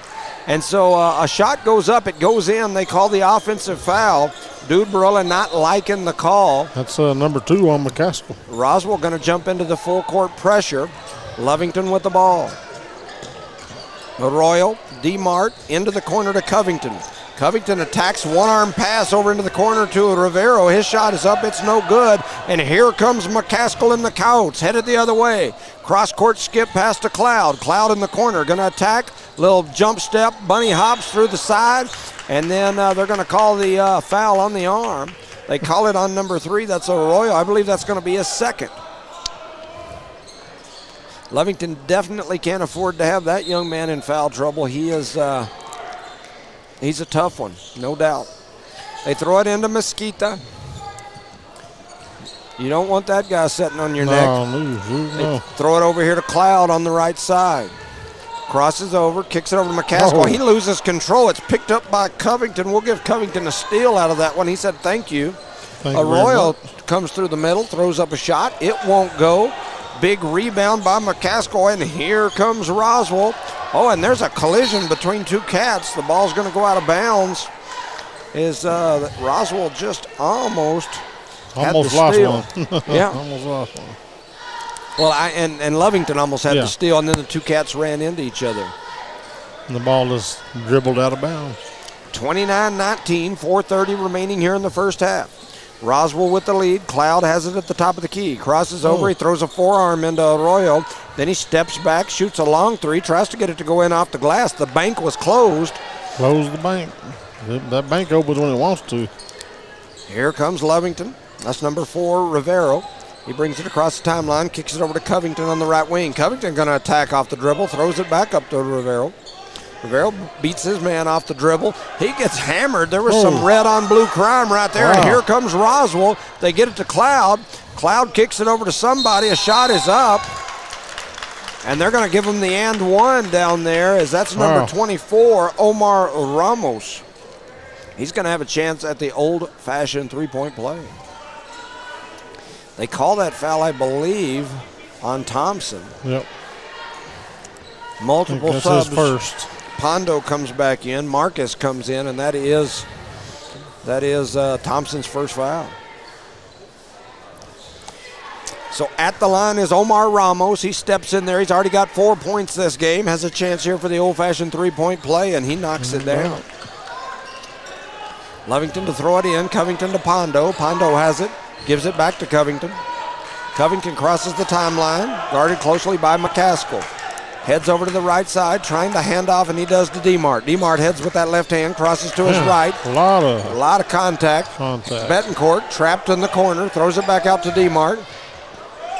And so a shot goes up, it goes in. They call the offensive foul. Dude Barilla not liking the call. That's number 2 on McCaskill. Roswell going to jump into the full court pressure. Lovington with the ball. Arroyo, DeMart into the corner to Covington. Covington attacks, one-arm pass over into the corner to Rivero. His shot is up, it's no good. And here comes McCaskill in the Couts, headed the other way. Cross-court skip past to Cloud. Cloud in the corner, going to attack. Little jump step, bunny hops through the side. And then they're going to call the foul on the arm. They call it on number 3, that's Arroyo. I believe that's going to be his second. Lovington definitely can't afford to have that young man in foul trouble. He is... he's a tough one, no doubt. They throw it into Mesquita. You don't want that guy sitting on your neck. No. Throw it over here to Cloud on the right side. Crosses over, kicks it over to McCaskill. He loses control. It's picked up by Covington. We'll give Covington a steal out of that one. He said thank you. Arroyo comes through the middle, throws up a shot. It won't go. Big rebound by McCaskill, and here comes Roswell. Oh, and there's a collision between 2 Cats. The ball's going to go out of bounds. Roswell just almost had the steal. Yeah. Almost lost one. Well, and Lovington almost had the steal, and then the 2 Cats ran into each other. And the ball is dribbled out of bounds. 29-19, 4:30 remaining here in the first half. Roswell with the lead. Cloud has it at the top of the key. Crosses over. He throws a forearm into Arroyo. Then he steps back, shoots a long 3, tries to get it to go in off the glass. The bank was closed. Close the bank. That bank opens when it wants to. Here comes Lovington. That's number 4, Rivero. He brings it across the timeline, kicks it over to Covington on the right wing. Covington going to attack off the dribble, throws it back up to Rivero. Rivero beats his man off the dribble. He gets hammered. There was some red on blue crime right there. Wow. And here comes Roswell. They get it to Cloud. Cloud kicks it over to somebody. A shot is up. And they're going to give him the and one down there, as that's number 24, Omar Ramos. He's going to have a chance at the old-fashioned three-point play. They call that foul, I believe, on Thompson. Yep. Multiple that's subs. His first. Pondo comes back in. Marcus comes in, and that is Thompson's first foul. So at the line is Omar Ramos. He steps in there. He's already got 4 points this game. Has a chance here for the old-fashioned three-point play, and he knocks it down. Lovington to throw it in. Covington to Pondo. Pondo has it. Gives it back to Covington. Covington crosses the timeline. Guarded closely by McCaskill. Heads over to the right side, trying to hand off, and he does to DeMart. DeMart heads with that left hand, crosses to his right. A lot of contact. Betancourt trapped in the corner, throws it back out to DeMart.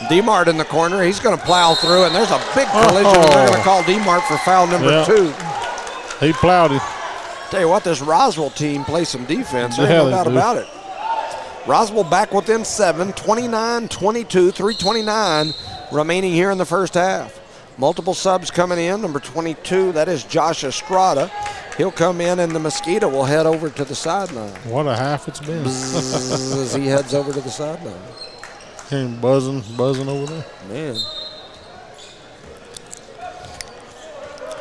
DeMart in the corner. He's going to plow through, and there's a big collision. They're going to call DeMart for foul number 2. He plowed him. Tell you what, this Roswell team plays some defense. There's no doubt about it. Roswell back within 7, 29-22, 3:29 remaining here in the first half. Multiple subs coming in. Number 22, that is Josh Estrada. He'll come in, and the Mosquito will head over to the sideline. What a half it's been. As he heads over to the sideline. Came buzzing over there. Man.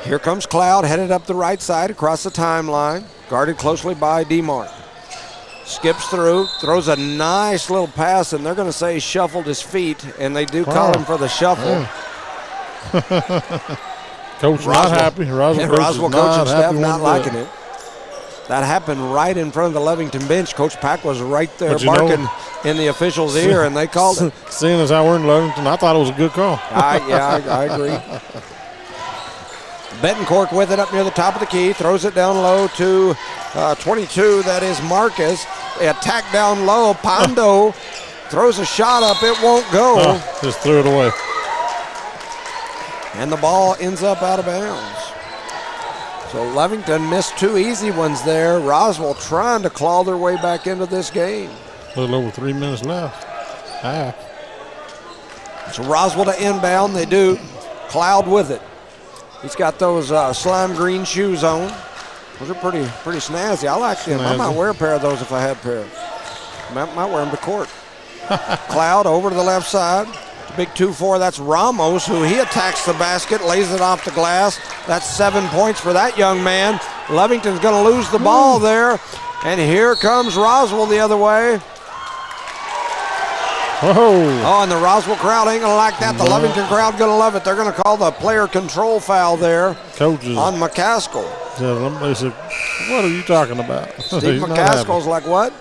Here comes Cloud, headed up the right side across the timeline. Guarded closely by DeMart. Skips through, throws a nice little pass, and they're going to say he shuffled his feet, and they do call him for the shuffle. Yeah. Coach not happy. Roswell coaching staff not liking it. That happened right in front of the Lovington bench. Coach Pack was right there barking in the official's ear, and they called it. Seeing as how we're in Lovington, I thought it was a good call. I agree. Betancourt with it up near the top of the key, throws it down low to 22. That is Marcus. They attack down low. Pondo throws a shot up. It won't go. Just threw it away. And the ball ends up out of bounds. So Lovington missed 2 easy ones there. Roswell trying to claw their way back into this game. A little over 3 minutes left. So Roswell to inbound. They do. Cloud with it. He's got those slime green shoes on. Those are pretty snazzy. I like them. I might wear a pair of those if I had a pair. Might wear them to court. Cloud over to the left side. Big 2-4, that's Ramos, who he attacks the basket, lays it off the glass. That's 7 points for that young man. Lovington's going to lose the ball there. And here comes Roswell the other way. Oh, and the Roswell crowd ain't going to like that. The Lovington crowd going to love it. They're going to call the player control foul there on McCaskill. They said, what are you talking about? Steve McCaskill's like, what?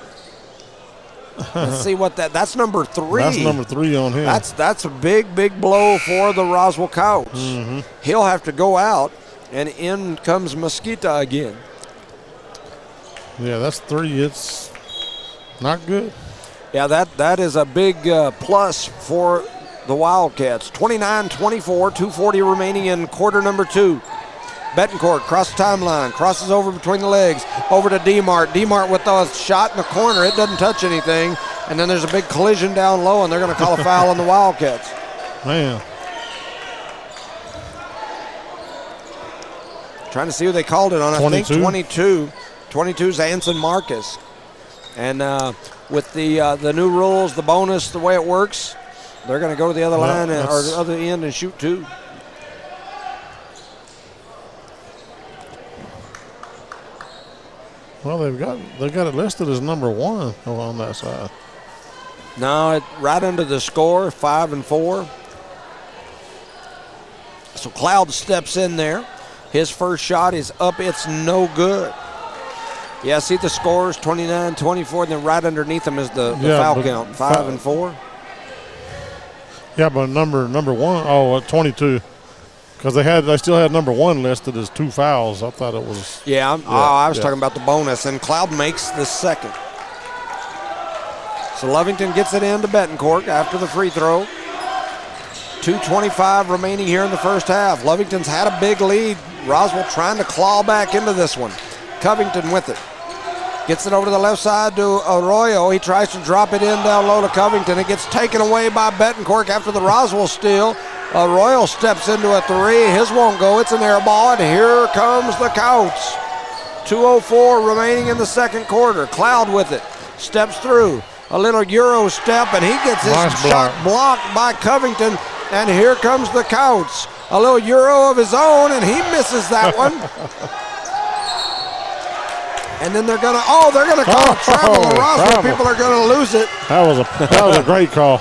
Let's see what that's number 3. That's number 3 on him. That's a big blow for the Roswell Cows. Mm-hmm. He'll have to go out, and in comes Mosquita again. Yeah, that's 3. It's not good. Yeah, that is a big plus for the Wildcats. 29-24, 2:40 remaining in quarter number 2. Betancourt cross the timeline, crosses over between the legs, over to DeMart. DeMart with the shot in the corner. It doesn't touch anything. And then there's a big collision down low, and they're going to call a foul on the Wildcats. Man. Trying to see who they called it on. 22. I think 22. 22's Anson Marcus. And with the new rules, the bonus, the way it works, they're going to go to the other line or the other end and shoot 2. Well, they've got it listed as number 1 on that side. No, right under the score, 5 and 4. So Cloud steps in there. His first shot is up. It's no good. Yeah, see the scores, 29-24, and then right underneath them is the foul count, 5 and 4. Yeah, but number 1, 22. Because they still had number 1 listed as 2 fouls. I thought it was. I was talking about the bonus, and Cloud makes the second. So Lovington gets it into Betancourt after the free throw. 2:25 remaining here in the first half. Lovington's had a big lead. Roswell trying to claw back into this one. Covington with it. Gets it over to the left side to Arroyo. He tries to drop it in down low to Covington. It gets taken away by Betancourt after the Roswell steal. Arroyo steps into a 3. His won't go. It's an air ball, and here comes the Couts. 2:04 remaining in the second quarter. Cloud with it. Steps through. A little Euro step, and he gets his shot blocked by Covington. And here comes the Couts. A little Euro of his own, and he misses that one. And then they're gonna call a travel. The Roswell people are gonna lose it. That was a great call.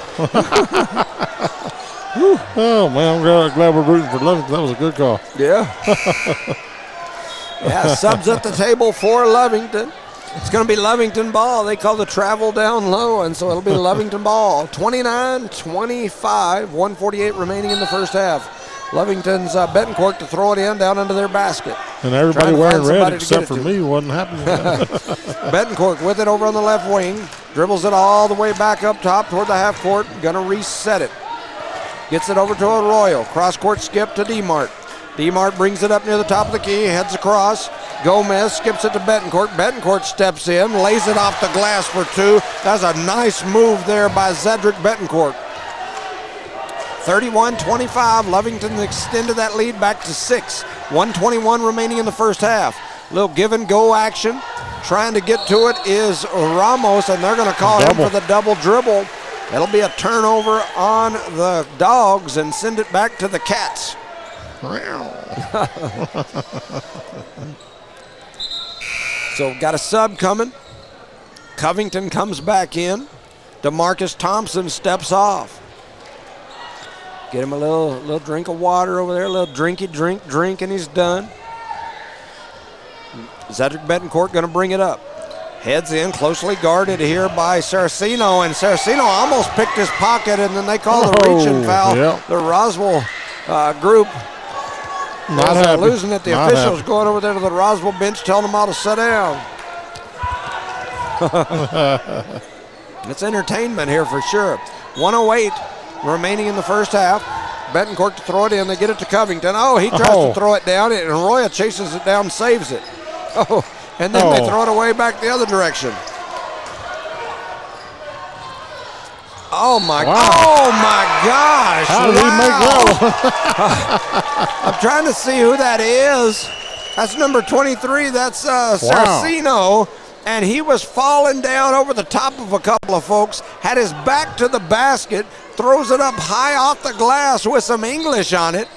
Oh man, I'm glad we're rooting for Lovington. That was a good call. Yeah. Yeah, subs at the table for Lovington. It's going to be Lovington ball. They call the travel down low, and so it'll be Lovington ball. 29-25, 1:48 remaining in the first half. Lovington's Betancourt to throw it in down into their basket. And everybody wearing red except for me wasn't happy with that. Betancourt with it over on the left wing. Dribbles it all the way back up top toward the half court. Going to reset it. Gets it over to Arroyo. Cross-court skip to DeMart. DeMart brings it up near the top of the key, heads across. Gomez skips it to Betancourt. Betancourt steps in, lays it off the glass for 2. That's a nice move there by Zedric Betancourt. 31-25. Lovington extended that lead back to 6. 1:21 remaining in the first half. Little give and go action. Trying to get to it is Ramos, and they're going to call him for the double dribble. It'll be a turnover on the Dogs and send it back to the Cats. So got a sub coming. Covington comes back in. DeMarcus Thompson steps off. Get him a little drink of water over there, a little drink, and he's done. Cedric Betancourt going to bring it up. Heads in, closely guarded here by Saraceno, and Saraceno almost picked his pocket, and then they call the reaching foul. Yep. The Roswell group Not losing it. The Not officials happy. going over there to the Roswell bench telling them all to sit down. It's entertainment here for sure. 1:08 remaining in the first half. Betancourt to throw it in. They get it to Covington. Oh, he tries to throw it down, and Roya chases it down, saves it. Oh, and then they throw it away back the other direction. Oh my! Wow. Oh my gosh! How did he make that one? I'm trying to see who that is. That's number 23. That's Saraceno. And he was falling down over the top of a couple of folks, had his back to the basket, throws it up high off the glass with some English on it,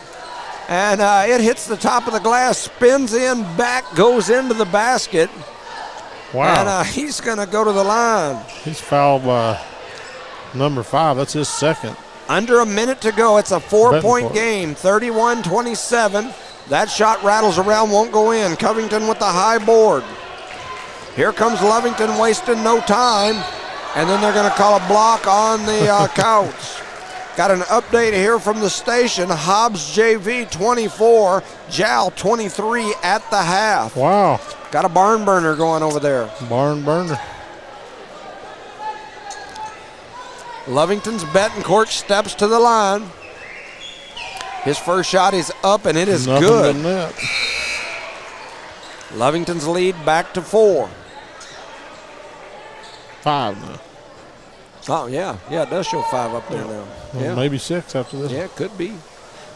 and it hits the top of the glass, spins in, back, goes into the basket. Wow. And he's going to go to the line. He's fouled by number 5. That's his second. Under a minute to go. It's a 4-point game, 31-27. That shot rattles around, won't go in. Covington with the high board. Here comes Lovington wasting no time, and then they're going to call a block on the Couts. Got an update here from the station. Hobbs JV 24, Jal 23 at the half. Wow. Got a barn burner going over there. Barn burner. Lovington's Betancourt steps to the line. His first shot is up, and it is Nothing good. but net. Lovington's lead back to 4. 5 now. Oh, yeah. Yeah, it does show 5 up there now. Well, Yeah. maybe 6 after this. Yeah, it could be.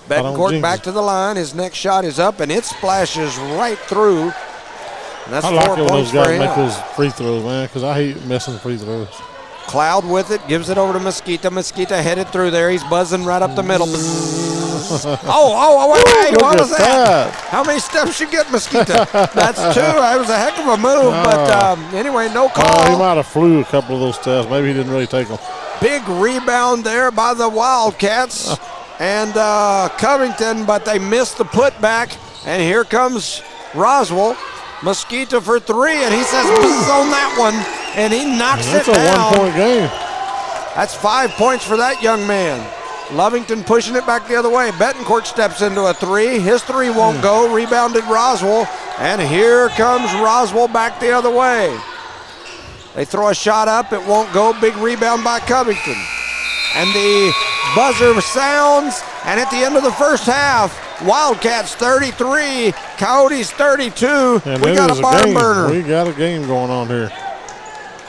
don't Betancourt jinx back it. to the line. His next shot is up, and it splashes right through. And that's I like 4 it when points those for guys him. make those free throws, man, because I hate missing free throws. Cloud with it, gives it over to Mosquito. Mosquito headed through there. He's buzzing right up the middle. Wait, Look what at was that? How many steps you get, Mosquito? That's 2. That was a heck of a move, but anyway, no call. He might have flew a couple of those steps. Maybe he didn't really take them. Big rebound there by the Wildcats and Covington, but they missed the putback. And here comes Roswell. Mosquito for 3, and he says, "Buzz on that one," and he knocks That's it a down. 1-point game. That's 5 points for that young man. Lovington pushing it back the other way. Betancourt steps into a 3. His 3 won't go. Rebounded Roswell, and here comes Roswell back the other way. They throw a shot up. It won't go. Big rebound by Covington. And the buzzer sounds, and at the end of the first half, Wildcats 33, Coyotes 32. And We it got is a barn game. burner. We got a game going on here.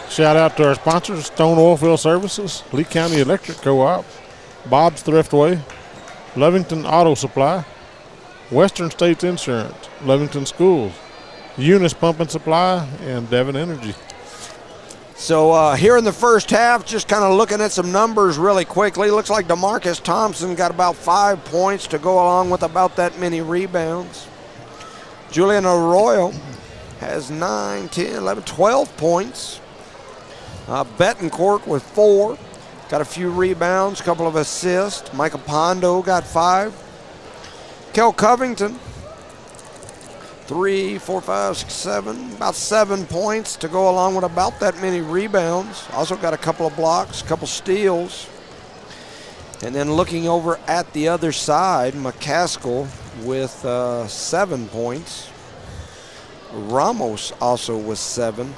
Shout out to our sponsors, Stone Oilfield Services, Lee County Electric Co-op, Bob's Thriftway, Lovington Auto Supply, Western States Insurance, Lovington Schools, Eunice Pump and Supply, and Devon Energy. So here in the first half, just kind of looking at some numbers really quickly. Looks like DeMarcus Thompson got about 5 points to go along with about that many rebounds. Julian Arroyo has 9, 10, 11, 12 points. Betancourt with 4. Got a few rebounds, a couple of assists. Micah Pondo got 5. Kel Covington, 3, 4, 5, 6, 7, about 7 points to go along with about that many rebounds. Also got a couple of blocks, a couple steals. And then looking over at the other side, McCaskill with 7 points. Ramos also with 7.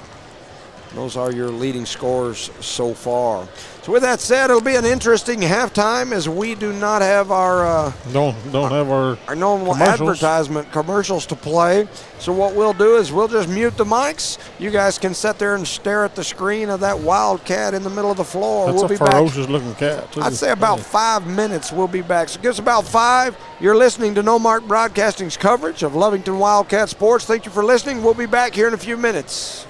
Those are your leading scorers so far. So with that said, it'll be an interesting halftime as we do not have our Don't have our normal commercials. advertisement commercials to play. So what we'll do is we'll just mute the mics. You guys can sit there and stare at the screen of that Wildcat in the middle of the floor. That's We'll a be back. ferocious looking cat, too. I'd say about 5 minutes we'll be back. So give us about 5. You're listening to No Mark Broadcasting's coverage of Lovington Wildcat Sports. Thank you for listening. We'll be back here in a few minutes.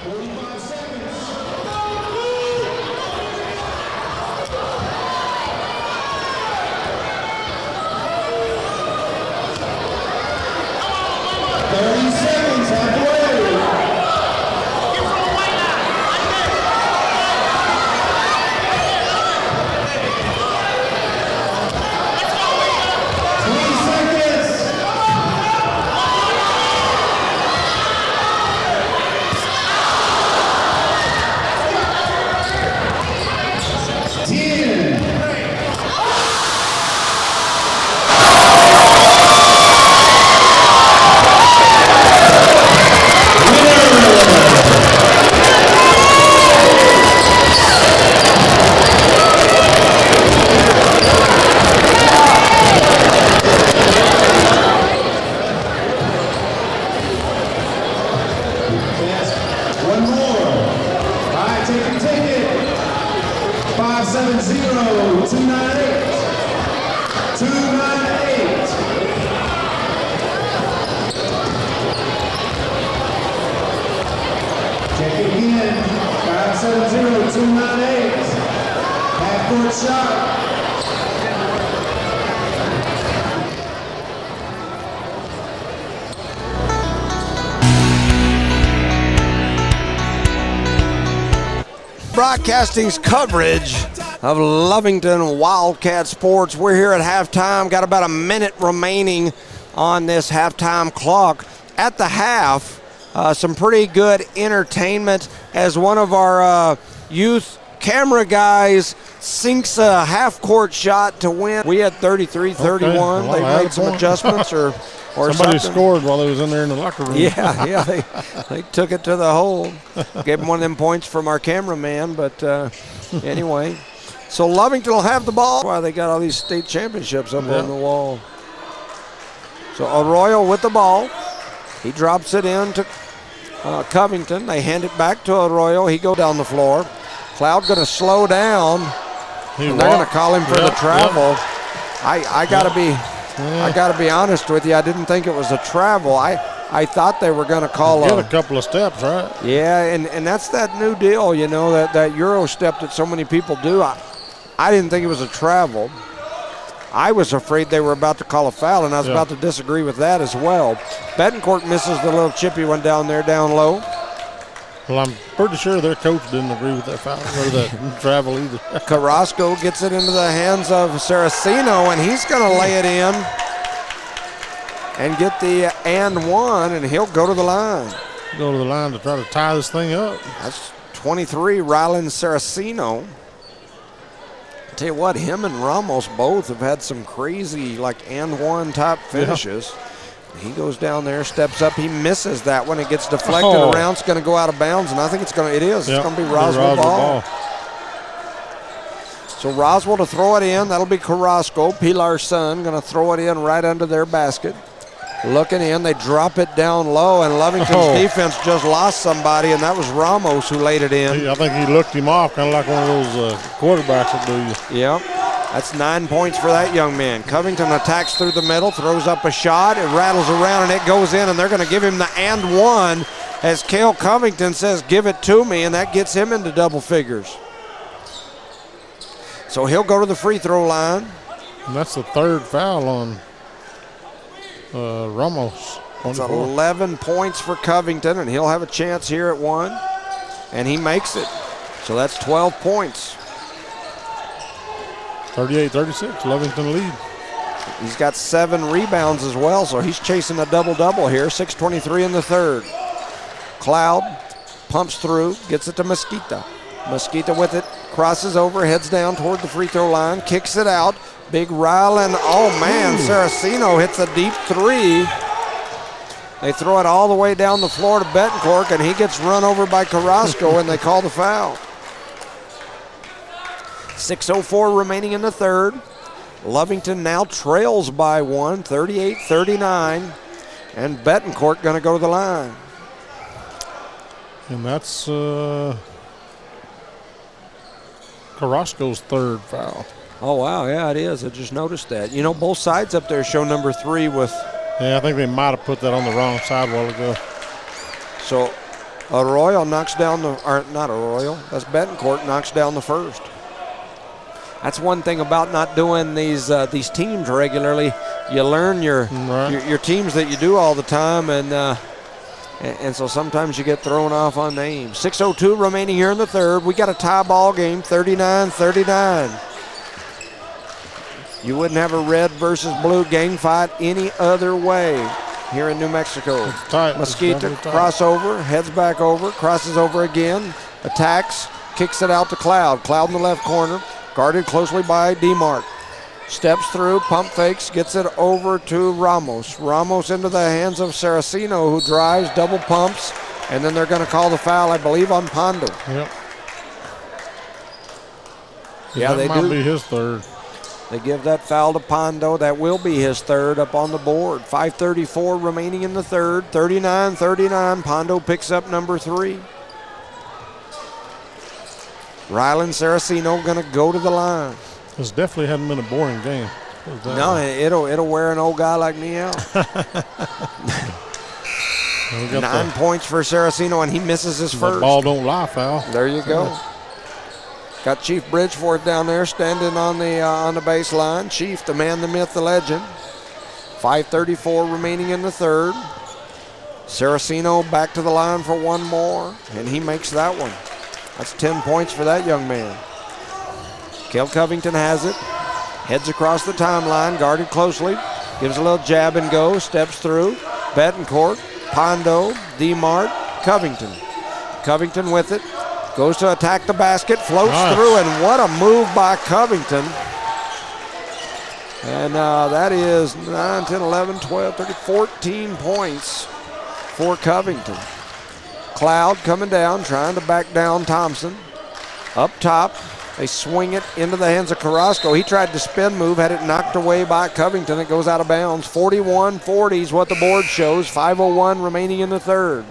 45 seconds. One more. All right, take your ticket. 570-298. 298. Check it again. 570-298. Half-court shot. Broadcasting's coverage of Lovington Wildcat Sports. We're here at halftime. Got about a minute remaining on this halftime clock. At the half, some pretty good entertainment as one of our youth camera guys sinks a half-court shot to win. We had 33-31. Okay. Well, they made some adjustments or somebody something. scored while they was in there in the locker room. Yeah, they took it to the hole. Gave him one of them points from our cameraman, but anyway. So Lovington will have the ball. Wow, they got all these state championships up on the wall. So Arroyo with the ball. He drops it in to Covington. They hand it back to Arroyo. He goes down the floor. Cloud going to slow down. And they're going to call him for the travel. I got to be... I got to be honest with you. I didn't think it was a travel. I thought they were going to call a couple of steps, right? Yeah, and that's that new deal, you know, that Euro step that so many people do. I didn't think it was a travel. I was afraid they were about to call a foul, and I was about to disagree with that as well. Betancourt misses the little chippy one down there, down low. Well, I'm pretty sure their coach didn't agree with that foul or that travel either. Carrasco gets it into the hands of Saraceno, and he's going to lay it in and get the and one, and he'll go to the line. Go to the line to try to tie this thing up. That's 23, Rylan Saraceno. Tell you what, him and Ramos both have had some crazy, like, and one type finishes. Yeah. He goes down there, steps up. He misses that one. It gets deflected around. It's going to go out of bounds, and I think it's going to It's going to be Roswell ball. So Roswell to throw it in. That'll be Carrasco. Pilar's son going to throw it in right under their basket. Looking in. They drop it down low, and Lovington's defense just lost somebody, and that was Ramos who laid it in. I think he looked him off, kind of like one of those quarterbacks that do you. Yep. That's 9 points for that young man. Covington attacks through the middle, throws up a shot. It rattles around, and it goes in, and they're going to give him the and one as Cale Covington says, give it to me, and that gets him into double figures. So he'll go to the free throw line. And that's the third foul on Ramos. It's 11 points for Covington, and he'll have a chance here at one, and he makes it. So that's 12 points. 38-36, Lovington lead. He's got 7 rebounds as well, so he's chasing a double-double here. 6:23 in the third. Cloud pumps through, gets it to Mesquita. Mesquita with it, crosses over, heads down toward the free throw line, kicks it out. Big Rylan, oh man, Saraceno hits a deep three. They throw it all the way down the floor to Betancourt, and he gets run over by Carrasco, and they call the foul. 6:04 remaining in the third. Lovington now trails by one, 38-39, and Betancourt going to go to the line. And that's Carrasco's third foul. Oh, wow, yeah, it is. I just noticed that. You know, both sides up there show number 3 with... Yeah, I think they might have put that on the wrong side a while ago. So Arroyo knocks down not Arroyo, that's Betancourt knocks down the first. That's one thing about not doing these teams regularly. You learn your teams that you do all the time, and so sometimes you get thrown off on names. 6:02 remaining here in the third. We got a tie ball game, 39-39. You wouldn't have a red versus blue gang fight any other way here in New Mexico. Mesquita crossover, heads back over, crosses over again, attacks, kicks it out to Cloud. Cloud in the left corner, guarded closely by DeMart. Steps through, pump fakes, gets it over to Ramos. Ramos into the hands of Saraceno, who drives, double pumps, and then they're going to call the foul, I believe, on Pondo. Yep. Yeah, they do. That might be his third. They give that foul to Pondo. That will be his third up on the board. 5:34 remaining in the third. 39-39. Pondo picks up number 3. Rylan Saraceno going to go to the line. This definitely hadn't been a boring game. No, it'll wear an old guy like me out. 9 points for Saraceno, and he misses his first. Ball don't lie foul. There you go. Got Chief Bridgeforth down there standing on the baseline. Chief, the man, the myth, the legend. 5:34 remaining in the third. Saraceno back to the line for one more, and he makes that one. That's 10 points for that young man. Kel Covington has it. Heads across the timeline, guarded closely. Gives a little jab and go, steps through. Betancourt, Pondo, DeMart, Covington. Covington with it. Goes to attack the basket, floats through, and what a move by Covington. And that is 9, 10, 11, 12, 13, 14 points for Covington. Cloud coming down, trying to back down Thompson. Up top, they swing it into the hands of Carrasco. He tried to spin move, had it knocked away by Covington. It goes out of bounds. 41-40 is what the board shows. 5:01 remaining in the third.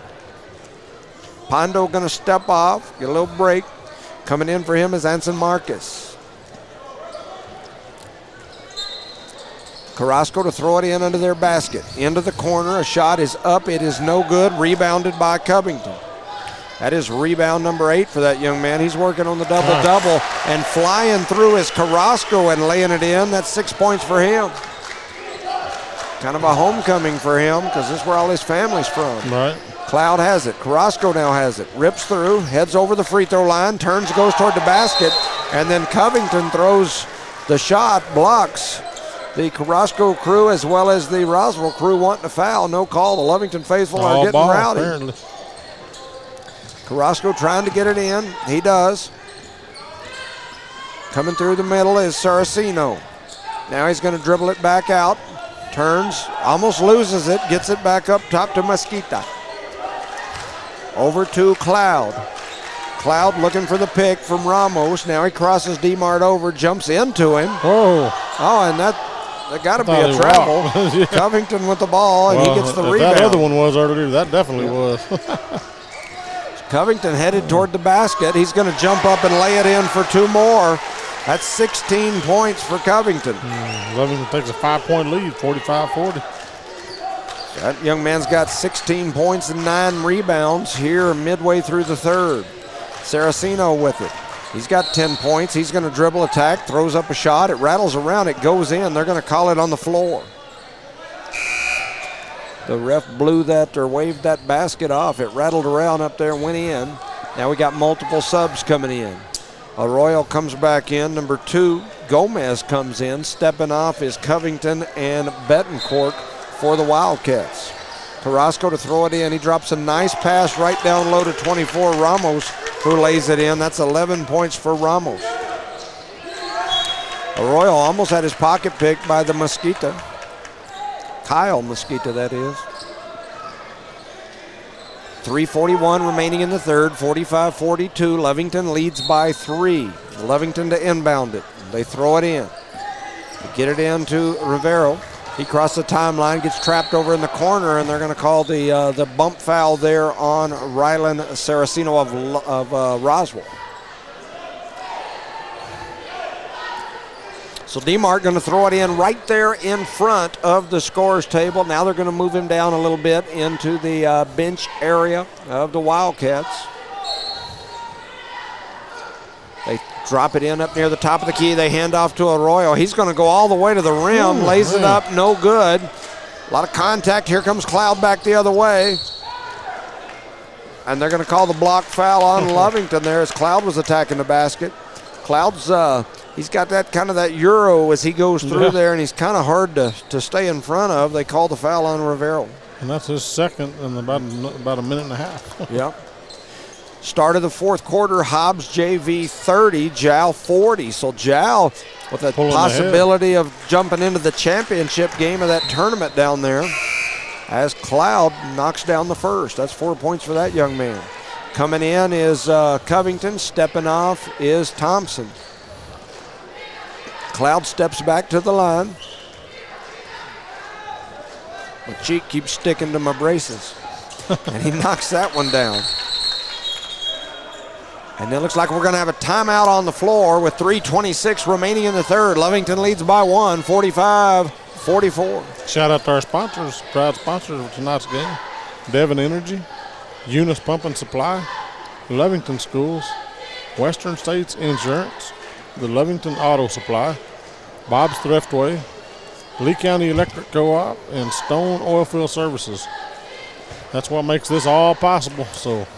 Pondo going to step off, get a little break. Coming in for him is Anson Marcus. Carrasco to throw it in under their basket. Into the corner, a shot is up, it is no good. Rebounded by Covington. That is rebound number 8 for that young man. He's working on the double-double, and flying through is Carrasco and laying it in. That's 6 points for him. Kind of a homecoming for him because this is where all his family's from. Right. Cloud has it. Carrasco now has it. Rips through, heads over the free throw line, turns, goes toward the basket, and then Covington throws the shot, blocks. The Carrasco crew as well as the Roswell crew wanting a foul. No call. The Lovington faithful are getting rowdy. Apparently. Carrasco trying to get it in. He does. Coming through the middle is Saraceno. Now he's going to dribble it back out. Turns, almost loses it, gets it back up top to Mesquita. Over to Cloud. Cloud looking for the pick from Ramos. Now he crosses DeMart over, jumps into him. Oh, and that got to be a travel. Yeah. Covington with the ball, and he gets the rebound. That other one was earlier. That definitely was. Covington headed toward the basket. He's going to jump up and lay it in for 2 more. That's 16 points for Covington. Lovington takes a 5-point lead, 45-40. That young man's got 16 points and 9 rebounds here midway through the third. Saraceno with it. He's got 10 points. He's going to dribble, attack, throws up a shot. It rattles around. It goes in. They're going to call it on the floor. The ref blew that or waved that basket off. It rattled around up there and went in. Now we got multiple subs coming in. Arroyo comes back in. Number 2, Gomez comes in. Stepping off is Covington and Betancourt for the Wildcats. Carrasco to throw it in. He drops a nice pass right down low to 24 Ramos, who lays it in. That's 11 points for Ramos. Arroyo almost had his pocket picked by the Mesquita. Kyle Mesquita, that is. 3:41 remaining in the third, 45-42. Lovington leads by 3. Lovington to inbound it. They throw it in. They get it in to Rivero. He crossed the timeline, gets trapped over in the corner, and they're going to call the bump foul there on Rylan Saraceno of Roswell. So DeMart going to throw it in right there in front of the scorer's table. Now they're going to move him down a little bit into the bench area of the Wildcats. They drop it in up near the top of the key. They hand off to Arroyo. He's going to go all the way to the rim, lays it up, no good. A lot of contact. Here comes Cloud back the other way. And they're going to call the block foul on Lovington there as Cloud was attacking the basket. Cloud's, he's got that kind of that Euro as he goes through there, and he's kind of hard to stay in front of. They call the foul on Rivero. And that's his second in about a minute and a half. Yep. Start of the fourth quarter, Hobbs JV 30, Jal 40. So Jal with a possibility of jumping into the championship game of that tournament down there as Cloud knocks down the first. That's 4 points for that young man. Coming in is Covington. Stepping off is Thompson. Cloud steps back to the line. My cheek keeps sticking to my braces. And he knocks that one down. And it looks like we're going to have a timeout on the floor with 3:26 remaining in the third. Lovington leads by 1, 45-44. Shout out to our sponsors, proud sponsors of tonight's game. Devon Energy, Eunice Pump and Supply, Lovington Schools, Western States Insurance, the Lovington Auto Supply, Bob's Thriftway, Lee County Electric Co-op, and Stone Oilfield Services. That's what makes this all possible. So.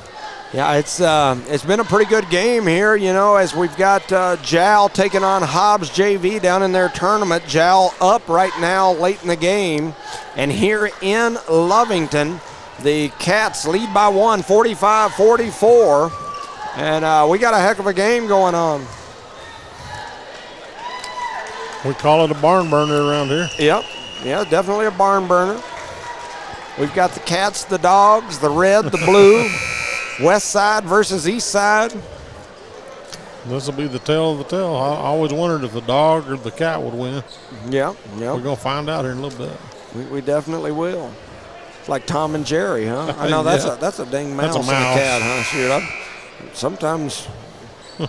Yeah, it's been a pretty good game here, you know, as we've got Jal taking on Hobbs JV down in their tournament. Jal up right now late in the game. And here in Lovington, the Cats lead by 1, 45-44. And we got a heck of a game going on. We call it a barn burner around here. Yep, yeah, definitely a barn burner. We've got the Cats, the Dogs, the red, the blue. West side versus east side. This will be the tale of the tale. I always wondered if the dog or the cat would win. Yeah. We're going to find out here in a little bit. We definitely will. It's like Tom and Jerry, huh? I know that's a dang mouse, and a cat, huh? Shoot, sometimes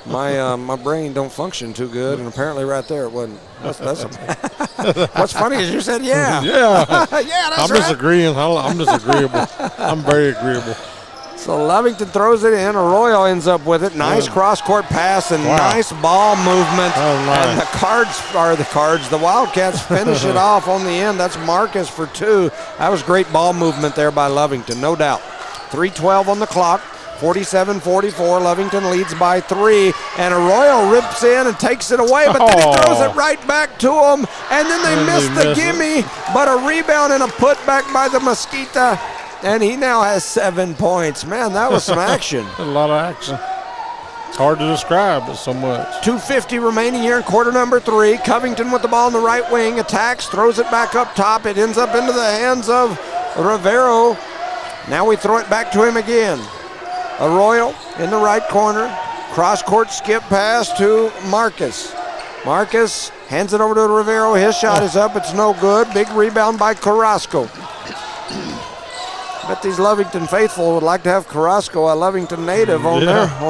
my brain don't function too good, and apparently right there it wasn't. What's funny is you said yeah. Yeah, that's I'm right. disagreeing. I'm disagreeable. I'm very agreeable. So Lovington throws it in. Arroyo ends up with it. Nice cross-court pass and nice ball movement. And the Wildcats finish it off on the end. That's Marcus for 2. That was great ball movement there by Lovington, no doubt. 3:12 on the clock. 47-44. Lovington leads by 3. And Arroyo rips in and takes it away, but then he throws it right back to him. And then they miss the gimme, but a rebound and a putback by the Mosquita. And he now has 7 points. Man, that was some action. A lot of action. It's hard to describe, but so much. 2:50 remaining here in quarter number 3. Covington with the ball in the right wing. Attacks, throws it back up top. It ends up into the hands of Rivero. Now we throw it back to him again. Arroyo in the right corner. Cross-court skip pass to Marcus. Marcus hands it over to Rivero. His shot is up. It's no good. Big rebound by Carrasco. I bet these Lovington faithful would like to have Carrasco, a Lovington native, on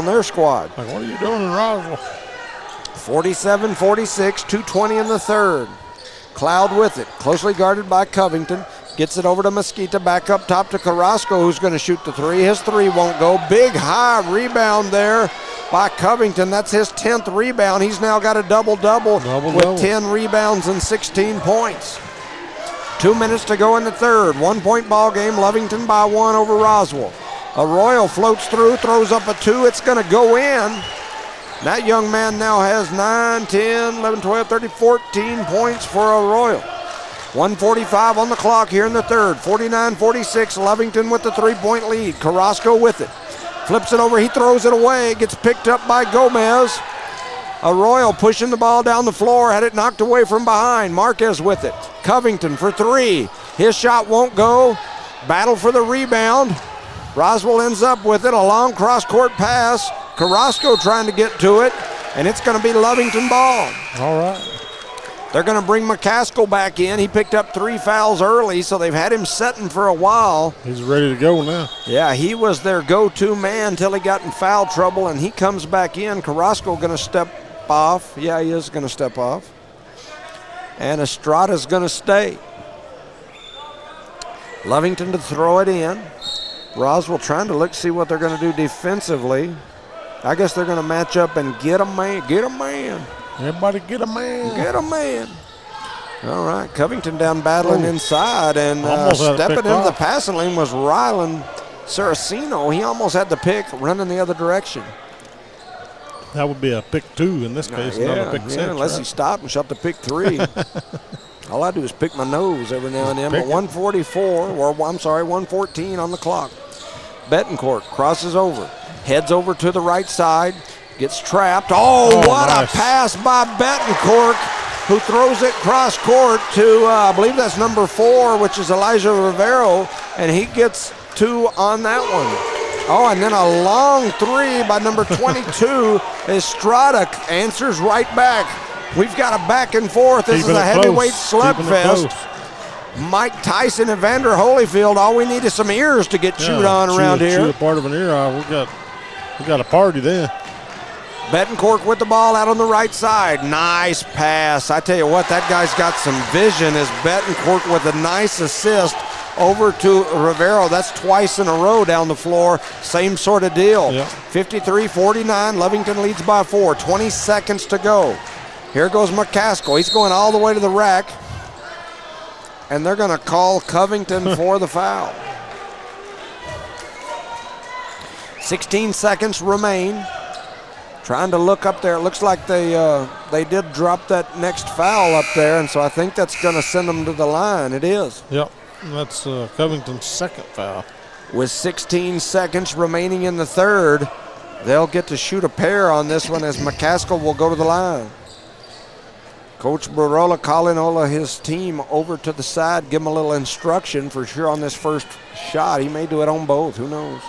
their squad. Like, what are you doing in Roswell? 47-46, 2:20 in the third. Cloud with it, closely guarded by Covington. Gets it over to Mosquita, back up top to Carrasco, who's going to shoot the 3. His 3 won't go. Big high rebound there by Covington. That's his 10th rebound. He's now got a double-double with 10 rebounds and 16 points. 2 minutes to go in the third. 1 point ball game. Lovington by 1 over Roswell. Arroyo floats through, throws up a 2. It's going to go in. That young man now has 9, 10, 11, 12, 13, 14 points for Arroyo. 1:45 on the clock here in the third. 49-46. Lovington with the 3-point lead. Carrasco with it. Flips it over. He throws it away. Gets picked up by Gomez. Arroyo pushing the ball down the floor, had it knocked away from behind. Marquez with it. Covington for 3. His shot won't go. Battle for the rebound. Roswell ends up with it. A long cross-court pass. Carrasco trying to get to it, and it's going to be Lovington ball. All right. They're going to bring McCaskill back in. He picked up 3 fouls early, so they've had him setting for a while. He's ready to go now. Yeah, he was their go-to man until he got in foul trouble, and he comes back in. Carrasco going to step off. Yeah, he is going to step off. and Estrada's going to stay. Lovington to throw it in. Roswell trying to see what they're going to do defensively. I guess they're going to match up and get a man. Get a man. Everybody get a man. Get a man. All right, Covington down battling inside, and stepping into the passing lane was Rylan Saraceno. He almost had the pick running the other direction. That would be a pick 2 in this case, not a pick 6. Unless he stopped and shot the pick 3. All I do is pick my nose every now and then. But 114 on the clock. Betancourt crosses over, heads over to the right side, gets trapped. Oh, what nice. A pass by Betancourt, who throws it cross court to, I believe that's number 4, which is Elijah Rivero, and he gets 2 on that one. Oh, and then a long 3 by number 22. Estrada answers right back. We've got a back and forth. This is a heavyweight slugfest. Mike Tyson and Vander Holyfield. All we need is some ears to get chewed on around here. Chew a part of an ear off. We got a party then. Betancourt with the ball out on the right side. Nice pass. I tell you what, that guy's got some vision as Betancourt with a nice assist over to Rivero. That's twice in a row down the floor. Same sort of deal. Yep. 53-49. Lovington leads by 4. 20 seconds to go. Here goes McCaskill. He's going all the way to the rack. And they're going to call Covington for the foul. 16 seconds remain. Trying to look up there. It looks like they did drop that next foul up there, and so I think that's going to send them to the line. It is. Yep, that's Covington's second foul. With 16 seconds remaining in the third, they'll get to shoot a pair on this one as McCaskill will go to the line. Coach Barola calling all of his team over to the side, give him a little instruction for sure on this first shot. He may do it on both, who knows.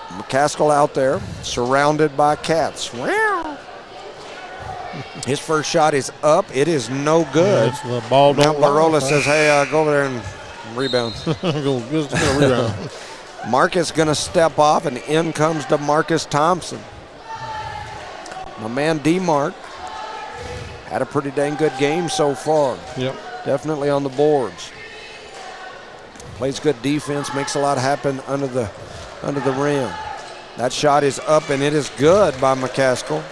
McCaskill out there, surrounded by cats. His first shot is up. It is no good. Yeah, the ball now Barola says, hey, go over there and rebound. Go rebound. Marcus going to step off, and in comes DeMarcus Thompson. My man D-Mart had a pretty dang good game so far. Yep. Definitely on the boards. Plays good defense, makes a lot happen under the rim. That shot is up, and it is good by McCaskill.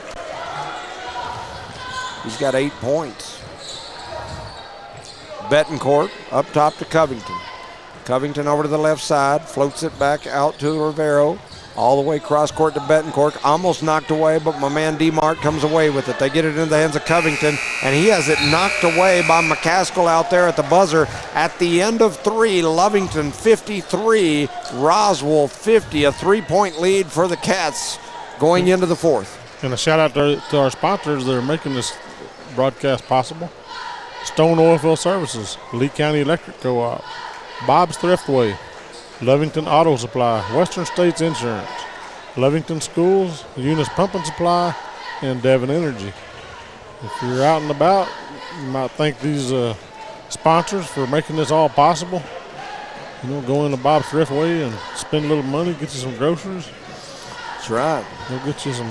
He's got 8 points. Betancourt up top to Covington. Covington over to the left side, floats it back out to Rivero. All the way cross court to Betancourt. Almost knocked away, but my man D-Mart comes away with it. They get it into the hands of Covington, and he has it knocked away by McCaskill out there at the buzzer. At the end of 3, Lovington 53, Roswell 50. A 3-point lead for the Cats going into the fourth. And a shout out to our sponsors that are making this broadcast possible. Stone Oilfield Services, Lee County Electric Co-op, Bob's Thriftway, Lovington Auto Supply, Western States Insurance, Lovington Schools, Eunice Pump and Supply, and Devon Energy. If you're out and about, you might thank these sponsors for making this all possible. You know, go into Bob's Thriftway and spend a little money, get you some groceries. That's right. They'll get you some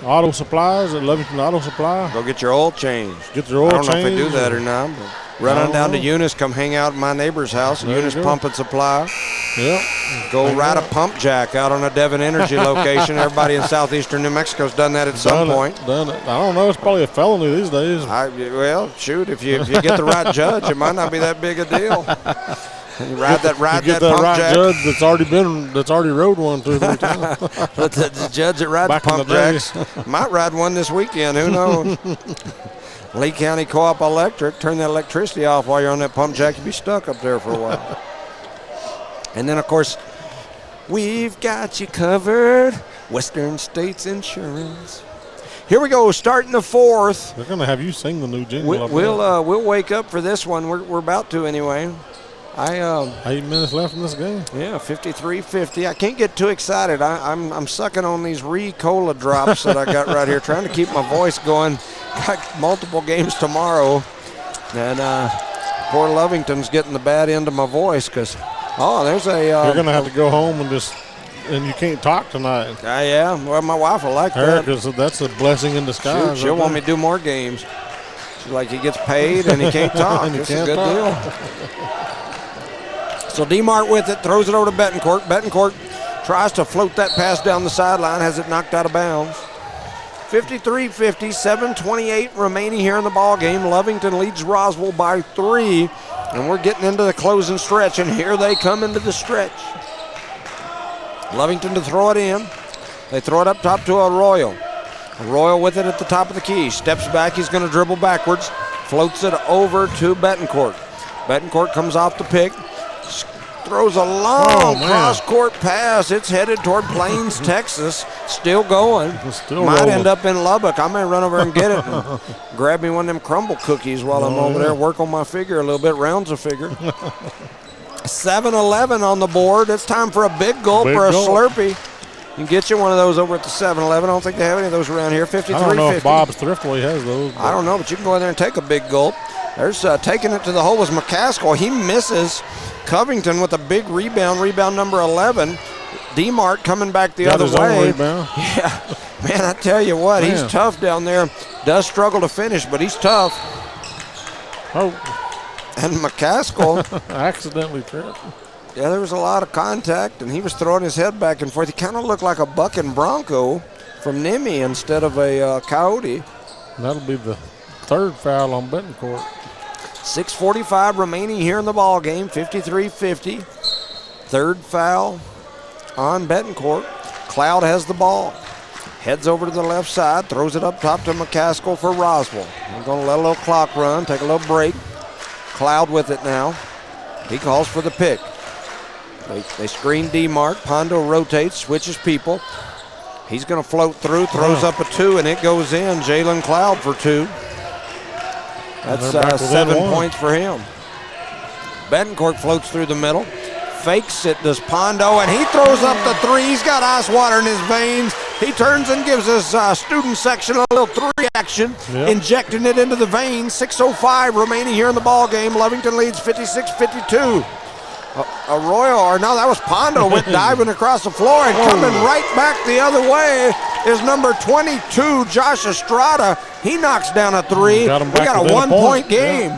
auto supplies at Lovington Auto Supply. Go get your oil changed. Get your oil changed. I don't know if they do that or not, but run on down to Eunice, come hang out at my neighbor's house, Eunice Pump and Supply. Yep. Go ride a pump jack out on a Devon Energy location. Everybody in southeastern New Mexico's done that at some point. Done it. I don't know. It's probably a felony these days. Well, shoot, if you get the right judge, it might not be that big a deal. You ride that right pump jack. Judge that's already rode one 2 or 3 times. the judge that rides pump jacks might ride one this weekend. Who knows? Lee County Co-op Electric. Turn that electricity off while you're on that pump jack. You'll be stuck up there for a while. And then, of course, we've got you covered. Western States Insurance. Here we go, starting the fourth. They're going to have you sing the new jingle. We'll wake up for this one. We're about to anyway. 8 minutes left in this game. Yeah, 53-50. I can't get too excited. I'm sucking on these Ricola drops that I got right here, trying to keep my voice going. Got multiple games tomorrow, and poor Lovington's getting the bad end of my voice because there's a. You're gonna have to go home and you can't talk tonight. Yeah. Well, my wife will like her that because that's a blessing in disguise. She'll want me to do more games. It's like he gets paid and he can't talk. It's a good deal. So DeMart with it, throws it over to Betancourt. Betancourt tries to float that pass down the sideline, has it knocked out of bounds. 53-50, 7:28 remaining here in the ball game. Lovington leads Roswell by 3, and we're getting into the closing stretch, and here they come into the stretch. Lovington to throw it in. They throw it up top to Arroyo. Arroyo with it at the top of the key. Steps back, he's going to dribble backwards. Floats it over to Betancourt. Betancourt comes off the pick. Throws a long cross-court pass. It's headed toward Plains, Texas. Still going. Might end up in Lubbock. I may run over and get it and grab me one of them crumble cookies while I'm over there. Work on my figure a little bit. Rounds a figure. 7-11 on the board. It's time for a big gulp or a Slurpee. You can get you one of those over at the 7-Eleven. I don't think they have any of those around here. 53-50. I don't know if Bob's Thriftway has those. I don't know, but you can go in there and take a big gulp. There's taking it to the hole was McCaskill. He misses. Covington with a big rebound number 11. DeMart coming back the other way. Yeah, man, I tell you what, he's tough down there. Does struggle to finish, but he's tough. Oh. And McCaskill accidentally tripped. Yeah, there was a lot of contact, and he was throwing his head back and forth. He kind of looked like a bucking bronco from Nimmy instead of a coyote. That'll be the third foul on Betancourt. 6:45 remaining here in the ball game. 53-50. Third foul on Betancourt. Cloud has the ball. Heads over to the left side. Throws it up top to McCaskill for Roswell. We're going to let a little clock run. Take a little break. Cloud with it now. He calls for the pick. They screen DeMart. Pondo rotates, switches people. He's going to float through, throws up a 2, and it goes in. Jalen Cloud for 2. That's 7 points for him. Betancourt floats through the middle. Fakes it, does Pondo, and he throws up the 3. He's got ice water in his veins. He turns and gives his student section a little 3 action, injecting it into the veins. 6:05 remaining here in the ball game. Lovington leads 56-52. Arroyo, or no, that was Pondo, went diving across the floor, and coming right back the other way is number 22, Josh Estrada. He knocks down a 3. We got a 1-point game.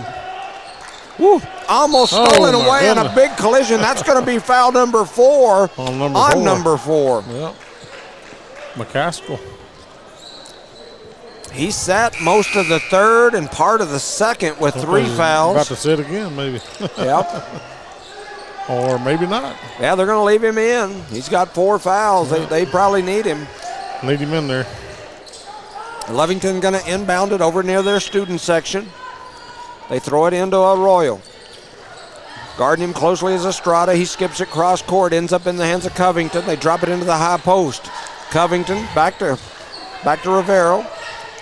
Woo, almost stolen away in a big collision. That's going to be foul number 4 on number 4. Yep. McCaskill. He sat most of the third and part of the second with 3 fouls. About to sit again, maybe. Yep. Or maybe not. Yeah, they're going to leave him in. He's got 4 fouls. They probably need him. Need him in there. Lovington going to inbound it over near their student section. They throw it into Arroyo. Guarding him closely is Estrada. He skips it cross court, ends up in the hands of Covington. They drop it into the high post. Covington back to Rivero.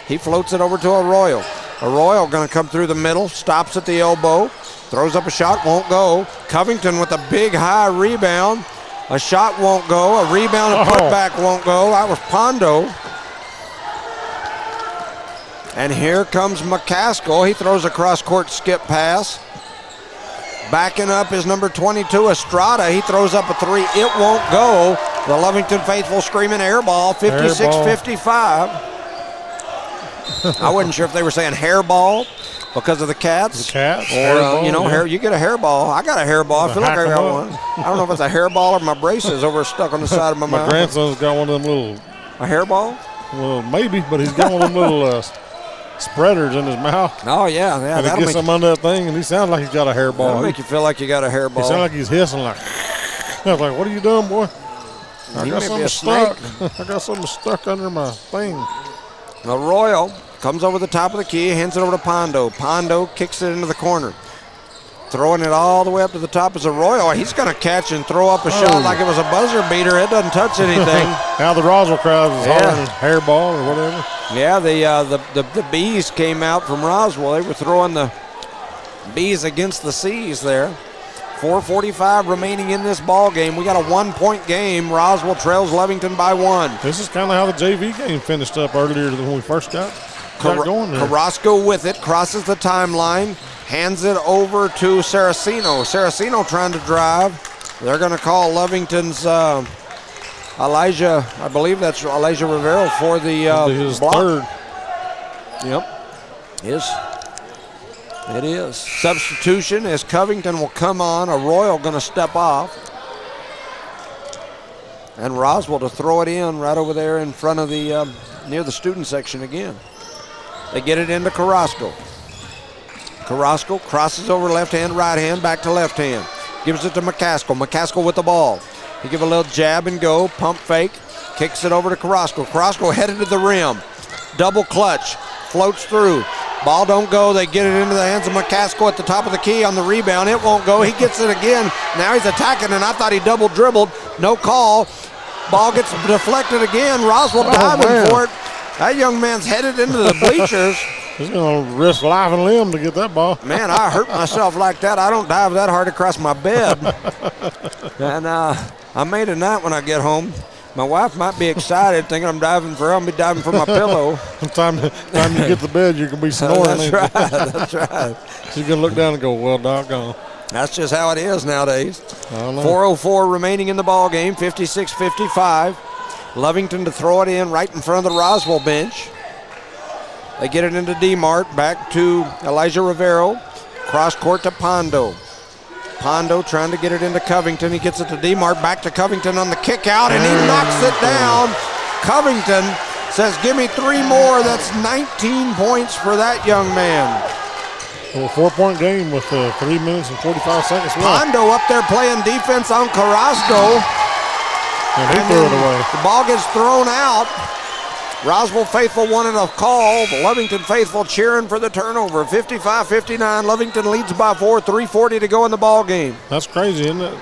He floats it over to Arroyo. Arroyo going to come through the middle, stops at the elbow. Throws up a shot, won't go. Covington with a big high rebound. A shot won't go. A rebound and putback won't go. That was Pondo. And here comes McCaskill. He throws a cross-court skip pass. Backing up is number 22, Estrada. He throws up a 3. It won't go. The Lovington faithful screaming air ball, 56-55. I wasn't sure if they were saying hair ball because of the cats. The cats? Or, hair. You get a hair ball. I got a hair ball. I feel like I got one. I don't know if it's a hair ball or my braces over stuck on the side of my mouth. My grandson's got one of them little. A hair ball? Well, maybe, but he's got one of them little spreaders in his mouth. Oh, yeah. And he gets some under that thing, and he sounds like he's got a hair ball. That'll make you feel like you got a hair ball. He sounds like he's hissing like. I was like, what are you doing, boy? I got something stuck. I got something stuck under my thing. Arroyo comes over the top of the key, hands it over to Pondo. Pondo kicks it into the corner. Throwing it all the way up to the top is Arroyo. He's going to catch and throw up a shot like it was a buzzer beater. It doesn't touch anything. Now the Roswell crowd is hollering hairball or whatever. Yeah, the Bees came out from Roswell. They were throwing the Bees against the C's there. 4:45 remaining in this ball game. We got a 1-point game. Roswell trails Lovington by 1. This is kind of how the JV game finished up earlier than when we first got going there. Carrasco with it, crosses the timeline, hands it over to Saraceno. Saraceno trying to drive. They're going to call Lovington's Elijah, I believe that's Elijah Rivero for the his block. third. Yep. It is. Substitution as Covington will come on. Arroyo going to step off. And Roswell to throw it in right over there in front of the, near the student section again. They get it into Carrasco. Carrasco crosses over left hand, right hand, back to left hand. Gives it to McCaskill. McCaskill with the ball. He give a little jab and go, pump fake. Kicks it over to Carrasco. Carrasco headed to the rim. Double clutch. Floats through. Ball don't go. They get it into the hands of McCaskill at the top of the key on the rebound. It won't go. He gets it again. Now he's attacking, and I thought he double dribbled. No call. Ball gets deflected again. Roswell diving for it. That young man's headed into the bleachers. He's going to risk life and limb to get that ball. Man, I hurt myself like that. I don't dive that hard across my bed. And I made a night when I get home. My wife might be excited, thinking I'm diving for her. I'll be diving for my pillow. Time you get to bed, you're going to be snoring. That's right. That's right. She's going to look down and go, well, doggone. That's just how it is nowadays. 4:04 remaining in the ball game, 56-55. Lovington to throw it in right in front of the Roswell bench. They get it into DeMart, back to Elijah Rivero. Cross court to Pondo. Pondo trying to get it into Covington. He gets it to DeMart, back to Covington on the kick out, and he knocks it down. Covington says, give me 3 more. That's 19 points for that young man. Well, 4-point game with 3 minutes and 45 seconds left. Pondo up there playing defense on Carrasco. And he threw it away. The ball gets thrown out. Roswell faithful wanted a call. The Lovington faithful cheering for the turnover. 55-59. Lovington leads by 4. 3:40 to go in the ball game. That's crazy, isn't it?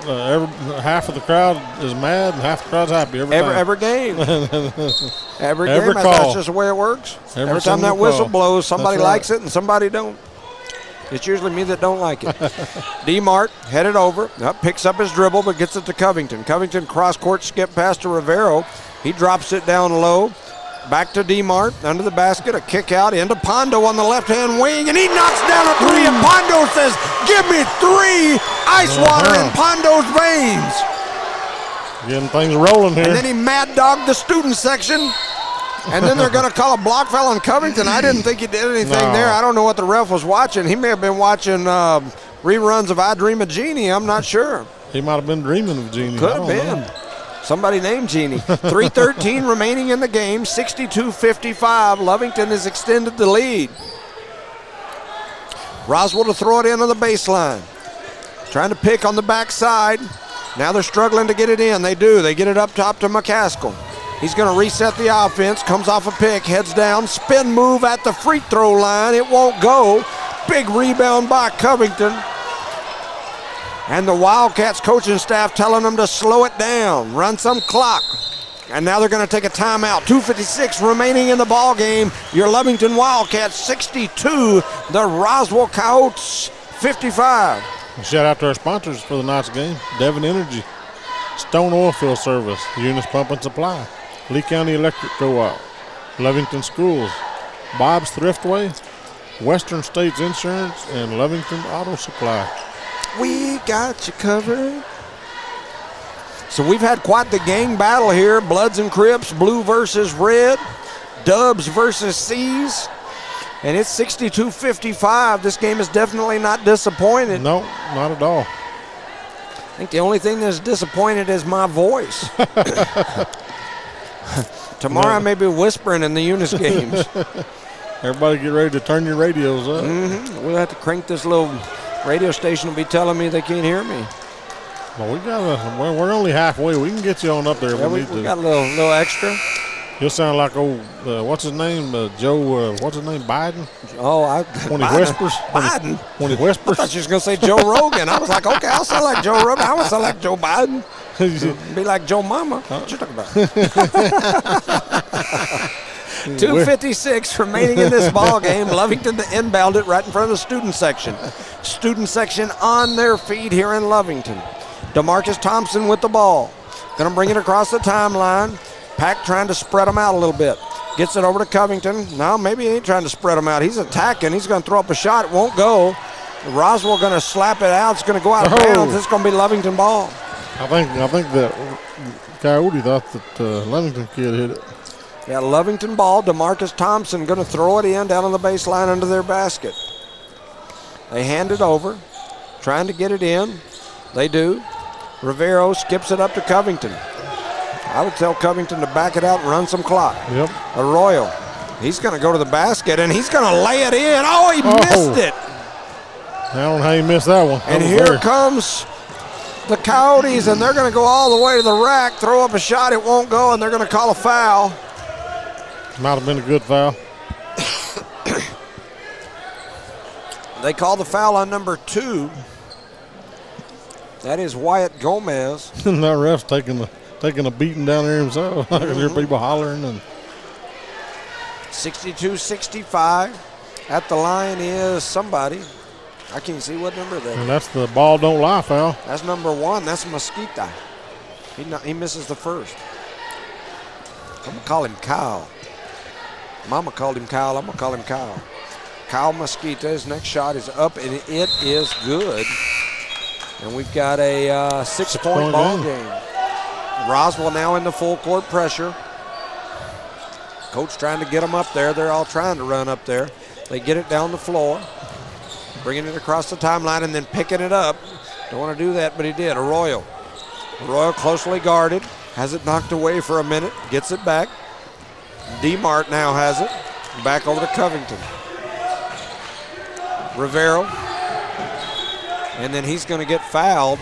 Half of the crowd is mad and half the crowd's happy every time. Every game. Every game. Every call. That's just the way it works. Every time that whistle blows, somebody likes it and somebody don't. It's usually me that don't like it. DeMart headed over, picks up his dribble, but gets it to Covington. Covington cross-court skip pass to Rivero. He drops it down low. Back to DeMart, under the basket, a kick out into Pondo on the left-hand wing, and he knocks down a 3, and Pondo says, give me 3, ice water in Pondo's veins. Getting things rolling here. And then he mad-dogged the student section. And then they're going to call a block foul on Covington. I didn't think he did anything there. I don't know what the ref was watching. He may have been watching reruns of I Dream of Jeannie. I'm not sure. He might have been dreaming of Jeannie. Could have been. Somebody named Jeannie. 3:13 remaining in the game. 62-55. Lovington has extended the lead. Roswell to throw it into the baseline. Trying to pick on the backside. Now they're struggling to get it in. They do. They get it up top to McCaskill. He's going to reset the offense, comes off a pick, heads down, spin move at the free throw line. It won't go. Big rebound by Covington. And the Wildcats coaching staff telling them to slow it down, run some clock. And now they're going to take a timeout. 2:56 remaining in the ball game. Your Lovington Wildcats 62, the Roswell Coyotes 55. Shout out to our sponsors for the night's game. Devon Energy, Stone Oilfield Service, Eunice Pump and Supply, Lee County Electric Co-op, Lovington Schools, Bob's Thriftway, Western States Insurance, and Lovington Auto Supply. We got you covered. So we've had quite the gang battle here. Bloods and Crips, blue versus red, Dubs versus C's. And it's 62-55. This game is definitely not disappointed. No, not at all. I think the only thing that's disappointed is my voice. Tomorrow I may be whispering in the Eunice games. Everybody get ready to turn your radios up. Mm-hmm. We'll have to crank this little radio station will be telling me they can't hear me. Well, we're only halfway. We can get you on up there if we need to. We got a little extra. You'll sound like old, what's his name? Joe, what's his name? Biden? When he whispers. Biden? When he whispers. I thought you was going to say Joe Rogan. I was like, okay, I'll sound like Joe Rogan. I would sound like Joe Biden. Be like Joe Mama. What you talking about? 2:56 remaining in this ball game. Lovington to inbound it right in front of the student section. Student section on their feet here in Lovington. DeMarcus Thompson with the ball. Going to bring it across the timeline. Pack trying to spread them out a little bit. Gets it over to Covington. No, maybe he ain't trying to spread them out. He's attacking. He's going to throw up a shot. It won't go. Roswell going to slap it out. It's going to go out of bounds. It's going to be Lovington ball. I think that Coyote thought that Lovington kid hit it. Yeah, Lovington ball. DeMarcus Thompson going to throw it in down on the baseline under their basket. They hand it over, trying to get it in. They do. Rivero skips it up to Covington. I would tell Covington to back it out and run some clock. Yep. Arroyo, he's going to go to the basket, and he's going to lay it in. Oh, he missed it. I don't know how you missed that one. And here comes the Coyotes, and they're going to go all the way to the rack, throw up a shot. It won't go, and they're going to call a foul. Might have been a good foul. They call the foul on number 2. That is Wyatt Gomez. That ref's taking a beating down there himself. I can hear people hollering. And 62-65. At the line is somebody. I can't see what number that is. And that's the ball don't lie foul. That's number 1. That's Mosquita. He misses the first. I'm going to call him Kyle. Mama called him Kyle. I'm going to call him Kyle. Kyle Mosquita. His next shot is up, and it is good. And we've got a 6-point ball game. Roswell now in the full court pressure. Coach trying to get them up there. They're all trying to run up there. They get it down the floor, bringing it across the timeline and then picking it up. Don't want to do that, but he did. Arroyo closely guarded. Has it knocked away for a minute. Gets it back. DeMart now has it. Back over to Covington. Rivero. And then he's going to get fouled.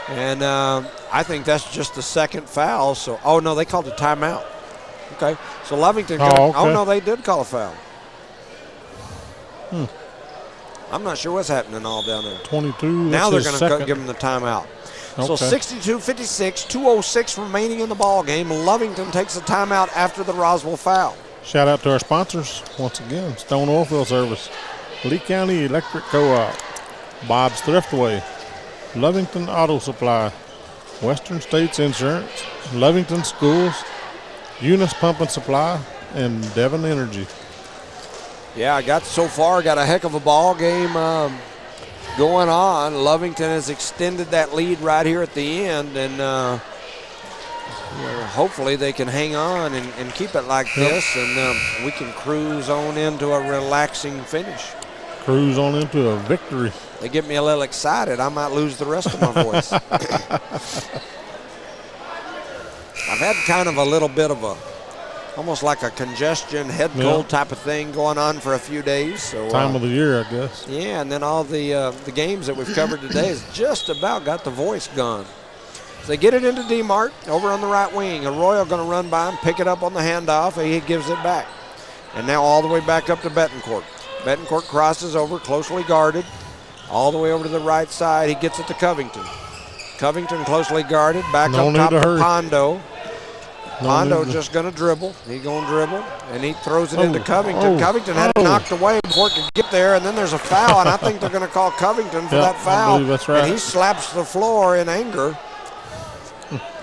And I think that's just the second foul. So, oh, no, they called a timeout. Okay. So Lovington. No, they did call a foul. I'm not sure what's happening all down there. 22. Now they're going to give him the timeout. Okay. So 62-56, 2:06 remaining in the ball game. Lovington takes a timeout after the Roswell foul. Shout out to our sponsors once again: Stone Oilfield Service, Lee County Electric Co-op, Bob's Thriftway, Lovington Auto Supply, Western States Insurance, Lovington Schools, Eunice Pump and Supply, and Devon Energy. Yeah, I got a heck of a ball game going on. Lovington has extended that lead right here at the end, and hopefully they can hang on and keep it like this, and we can cruise on into a relaxing finish. Cruise on into a victory. They get me a little excited. I might lose the rest of my voice. I've had kind of a little bit of almost like a congestion, head cold type of thing going on for a few days. So, time of the year, I guess. Yeah, and then all the games that we've covered today has just about got the voice gone. So they get it into DeMart over on the right wing. Arroyo going to run by him, pick it up on the handoff, and he gives it back. And now all the way back up to Betancourt. Betancourt crosses over, closely guarded, all the way over to the right side. He gets it to Covington. Covington closely guarded, back up top to Pondo. Pondo just going to dribble. He's going to dribble, and he throws it into Covington. Covington had it knocked away before it could get there, and then there's a foul, and I think they're going to call Covington for that foul. I believe that's right. And he slaps the floor in anger.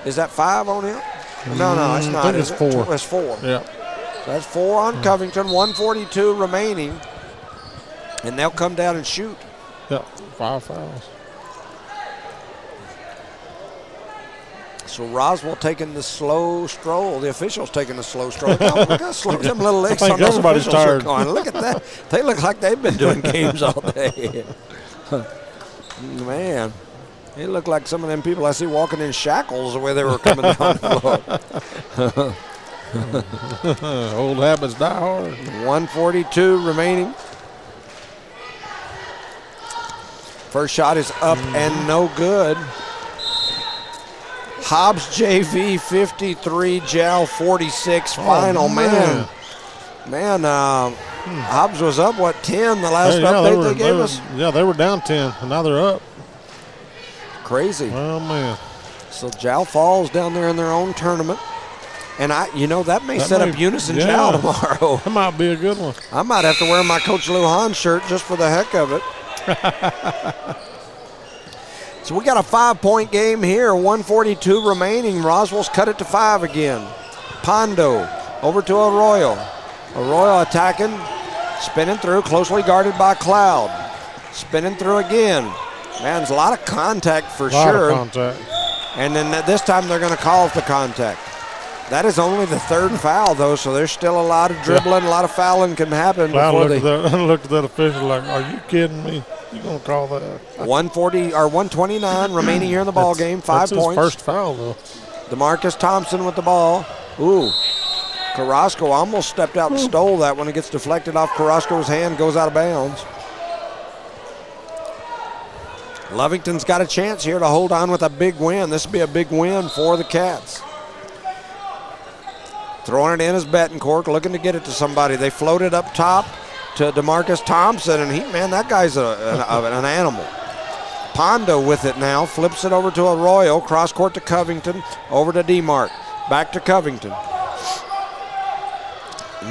Is that 5 on him? No, it's not. I think it's 4. It's 4. Yeah. So that's 4 on Covington, 1:42 remaining, and they'll come down and shoot. Yep, 5 fouls. So Roswell taking the slow stroll. The officials taking the slow stroll. Oh, look how slow them little legs on those officials are going. Look at that. They look like they've been doing games all day. Man, they look like some of them people I see walking in shackles the way they were coming down the floor. Old habits die hard. 1:42 remaining. First shot is up and no good. Hobbs JV 53, Jal 46 final. Man, Hobbs was up, 10 the last update they gave us? Yeah, they were down 10, and now they're up. Crazy. Oh, man. So Jal falls down there in their own tournament. And that may set up Eunice and Jal tomorrow. That might be a good one. I might have to wear my Coach Lujan shirt just for the heck of it. So we got a 5-point game here, 1:42 remaining. Roswell's cut it to 5 again. Pondo over to Arroyo. Arroyo attacking, spinning through, closely guarded by Cloud. Spinning through again. Man, there's a lot of contact for sure. Lot of contact. And then this time they're going to call for contact. That is only the third foul, though, so there's still a lot of dribbling, a lot of fouling can happen. I looked at that official like, are you kidding me? You gonna call that? 129 remaining here in the ball game. 5 points. His first foul, though. DeMarcus Thompson with the ball. Ooh. Carrasco almost stepped out and stole that when it gets deflected off Carrasco's hand, goes out of bounds. Lovington's got a chance here to hold on with a big win. This would be a big win for the Cats. Throwing it in is Betancourt, looking to get it to somebody. They float it up top to DeMarcus Thompson, and that guy's an animal. Pondo with it now, flips it over to Arroyo, cross court to Covington, over to DeMarc, back to Covington.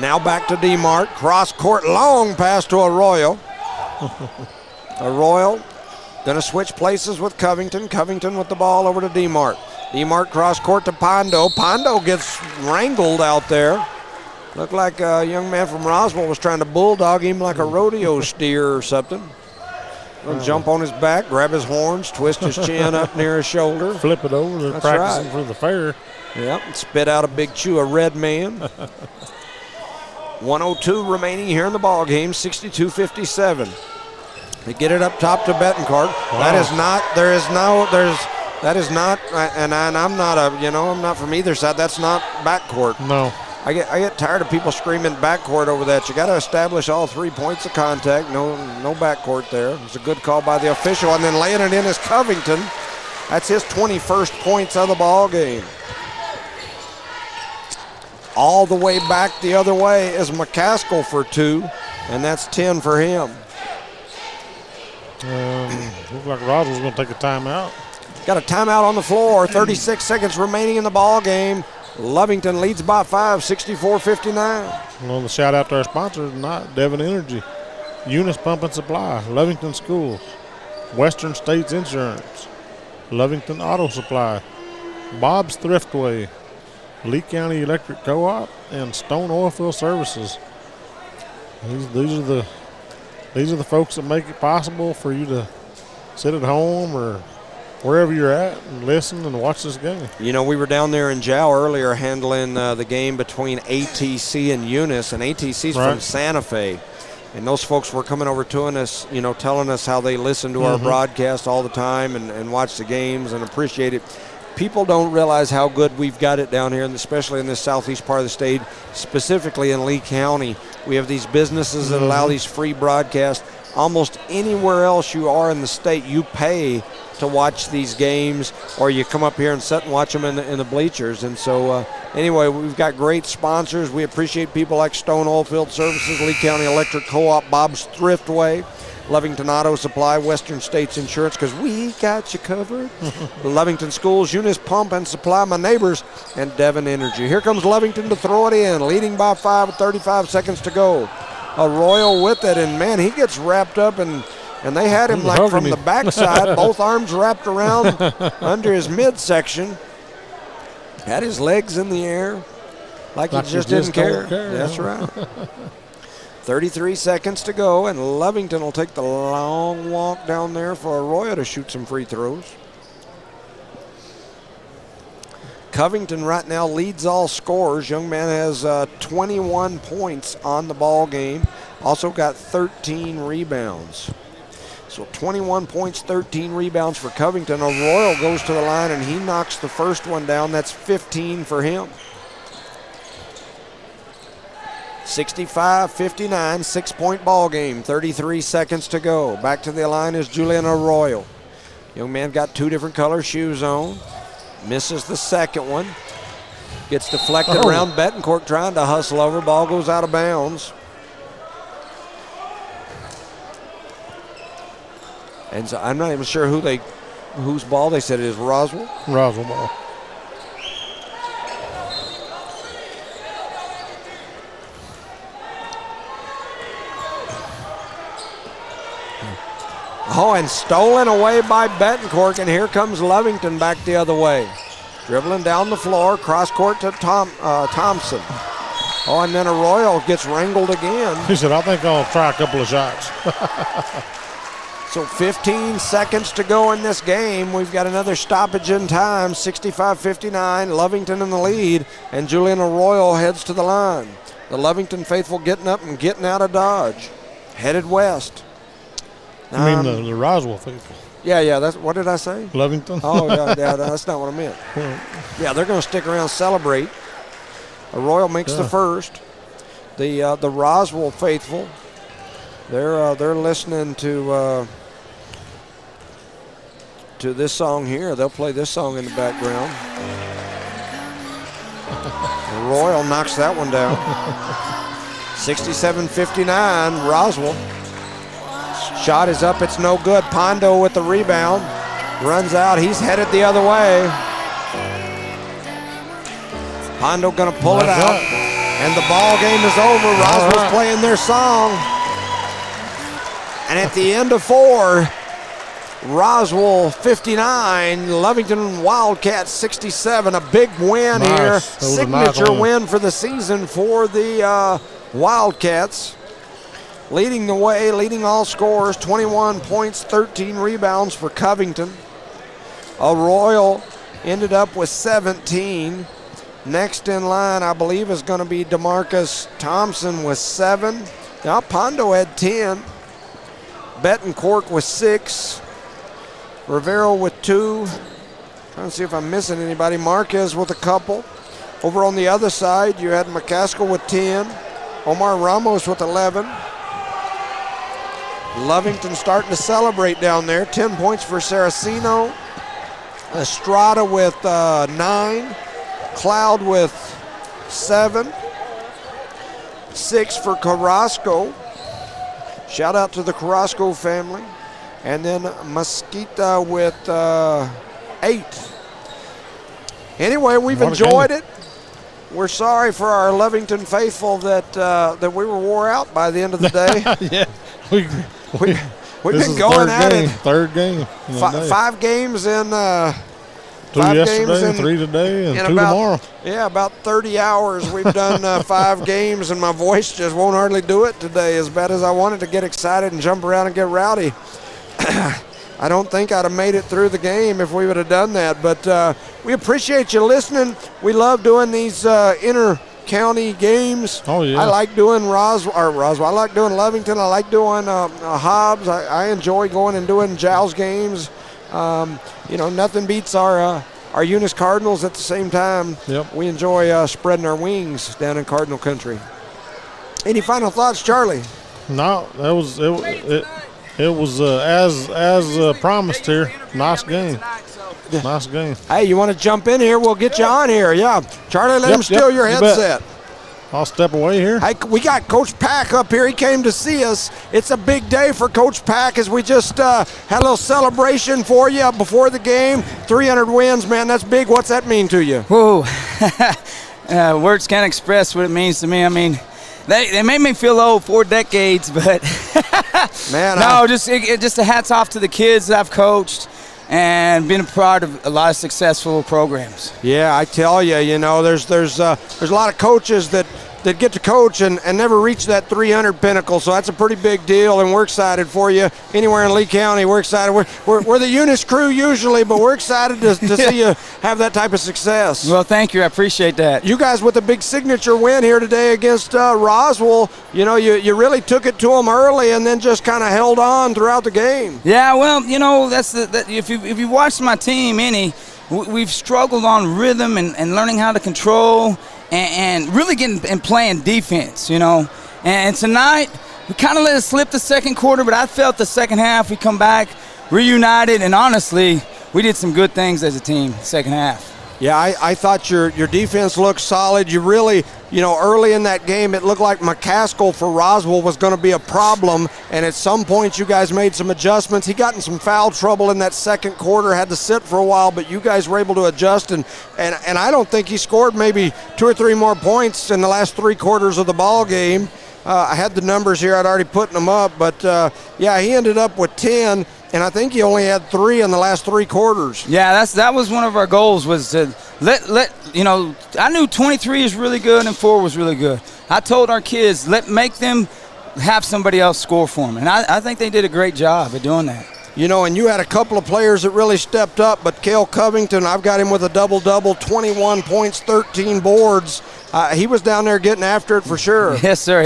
Now back to DeMarc, cross court, long pass to Arroyo. Arroyo gonna switch places with Covington. Covington with the ball over to DeMarc. DeMarc cross court to Pondo. Pondo gets wrangled out there. Looked like a young man from Roswell was trying to bulldog him like a rodeo steer or something. He'll jump on his back, grab his horns, twist his chin up near his shoulder. Flip it over. They're practicing for the fair. Yep, spit out a big chew of red man. 102 remaining here in the ball game, 62-57. They get it up top to Betancourt. Wow. That is not, and I'm not from either side. That's not backcourt. No. I get tired of people screaming backcourt over that. You got to establish all 3 points of contact. No backcourt there. It's a good call by the official, and then laying it in is Covington. That's his 21st points of the ball game. All the way back the other way is McCaskill for 2, and that's 10 for him. Looks like Roswell's going to take a timeout. Got a timeout on the floor. 36 seconds remaining in the ball game. Lovington leads by 5, 64-59. Well, the shout out to our sponsors tonight, Devon Energy, Eunice Pump and Supply, Lovington Schools, Western States Insurance, Lovington Auto Supply, Bob's Thriftway, Lee County Electric Co-op, and Stone Oilfield Services. These are the folks that make it possible for you to sit at home or wherever you're at and listen and watch this game. You know, we were down there in Jow earlier handling the game between ATC and Eunice, and ATC's from Santa Fe. And those folks were coming over to us, telling us how they listen to our broadcast all the time and watch the games and appreciate it. People don't realize how good we've got it down here, and especially in this southeast part of the state, specifically in Lee County. We have these businesses that allow these free broadcasts. Almost anywhere else you are in the state, you pay to watch these games, or you come up here and sit and watch them in the bleachers. And so anyway, we've got great sponsors. We appreciate people like Stone Oilfield Services, Lee County Electric Co-op, Bob's Thriftway, Lovington Auto Supply, Western States Insurance, because we got you covered. Lovington Schools, Eunice Pump and Supply, my neighbors, and Devon Energy. Here comes Lovington to throw it in, leading by 5 with 35 seconds to go. Arroyo with it, and man, he gets wrapped up, and they had him like from the backside, both arms wrapped around under his midsection. Had his legs in the air like he just didn't care. That's right. 33 seconds to go, and Lovington will take the long walk down there for Arroyo to shoot some free throws. Covington right now leads all scorers. Young man has 21 points on the ball game. Also got 13 rebounds. So 21 points, 13 rebounds for Covington. Arroyo goes to the line, and he knocks the first one down. That's 15 for him. 65-59, 6-point ball game, 33 seconds to go. Back to the line is Julian Arroyo. Young man got 2 different color shoes on. Misses the second one. Gets deflected around Betancourt trying to hustle over. Ball goes out of bounds. And so I'm not even sure whose ball they said it is. Roswell? Roswell ball. Oh, and stolen away by Betancourt, and here comes Lovington back the other way. Dribbling down the floor, cross court to Thompson. Oh, and then Arroyo gets wrangled again. He said, I think I'll try a couple of shots. So 15 seconds to go in this game. We've got another stoppage in time, 65-59, Lovington in the lead, and Julian Arroyo heads to the line. The Lovington faithful getting up and getting out of Dodge, headed west. I mean the Roswell faithful. Yeah, that's what did I say? Lovington. Oh, yeah, that's not what I meant. Yeah, they're going to stick around and celebrate. Arroyo makes the first. The Roswell faithful, they're listening to this song here. They'll play this song in the background. Royal knocks that one down. 67-59, Roswell. Shot is up, it's no good. Pondo with the rebound. Runs out, he's headed the other way. Pondo gonna pull it out. And the ball game is over. Roswell's playing their song. And at the end of 4, Roswell 59, Lovington Wildcats 67. A big win here. Signature win for the season for the Wildcats. Leading the way, leading all scorers, 21 points, 13 rebounds for Covington. Arroyo ended up with 17. Next in line, I believe, is going to be DeMarcus Thompson with 7. Now Pondo had 10. Betancourt with 6. Rivero with 2. Trying to see if I'm missing anybody. Marquez with a couple. Over on the other side, you had McCaskill with 10. Omar Ramos with 11. Lovington starting to celebrate down there. 10 points for Saraceno. Estrada with 9. Cloud with 7. 6 for Carrasco. Shout out to the Carrasco family. And then Mesquita with 8. Anyway, we've enjoyed it. We're sorry for our Lovington faithful that we were wore out by the end of the day. Yeah, we've been going at it. Third game. 5 games in. 2 yesterday, 3 today, and 2 tomorrow. Yeah, about 30 hours we've done 5 games, and my voice just won't hardly do it today. As bad as I wanted to get excited and jump around and get rowdy. I don't think I'd have made it through the game if we would have done that. But we appreciate you listening. We love doing these inter-county games. Oh, yeah. I like doing Roswell. I like doing Lovington. I like doing Hobbs. I enjoy going and doing Giles games. Nothing beats our Eunice Cardinals at the same time. Yep. We enjoy spreading our wings down in Cardinal country. Any final thoughts, Charlie? No, that was it was as promised here. Nice game. Nice game. Hey, you want to jump in here? We'll get you on here. Yeah, Charlie, let him steal your headset. I'll step away here. Hey, we got Coach Pack up here. He came to see us. It's a big day for Coach Pack as we just had a little celebration for you before the game. 300 wins, man. That's big. What's that mean to you? Whoa. Words can't express what it means to me. I mean, they made me feel old 4 decades, but man, just a hats off to the kids that I've coached and been a part of a lot of successful programs. Yeah, I tell you, there's a lot of coaches that get to coach and never reach that 300 pinnacle, so that's a pretty big deal, and we're excited for you. Anywhere in Lee County, we're excited. We're the Eunice crew usually, but we're excited to see you have that type of success. Well, thank you. I appreciate that. You guys with a big signature win here today against Roswell. You really took it to them early and then just kind of held on throughout the game. Yeah, well, that's if you watch my team, we've struggled on rhythm and learning how to control and really getting and playing defense, And tonight, we kind of let it slip the second quarter, but I felt the second half we come back reunited, and honestly, we did some good things as a team second half. Yeah, I thought your defense looked solid. You really, early in that game, it looked like McCaskill for Roswell was going to be a problem, and at some point you guys made some adjustments. He got in some foul trouble in that second quarter, had to sit for a while, but you guys were able to adjust, and I don't think he scored maybe 2 or 3 more points in the last 3 quarters of the ball game. I had the numbers here. I'd already put them up, but, he ended up with 10. And I think he only had 3 in the last 3 quarters. Yeah, that was one of our goals, was to I knew 23 is really good and 4 was really good. I told our kids, make them have somebody else score for them. And I think they did a great job of doing that. You know, and you had a couple of players that really stepped up, but Cale Covington, I've got him with a double-double, 21 points, 13 boards. He was down there getting after it for sure. Yes, sir.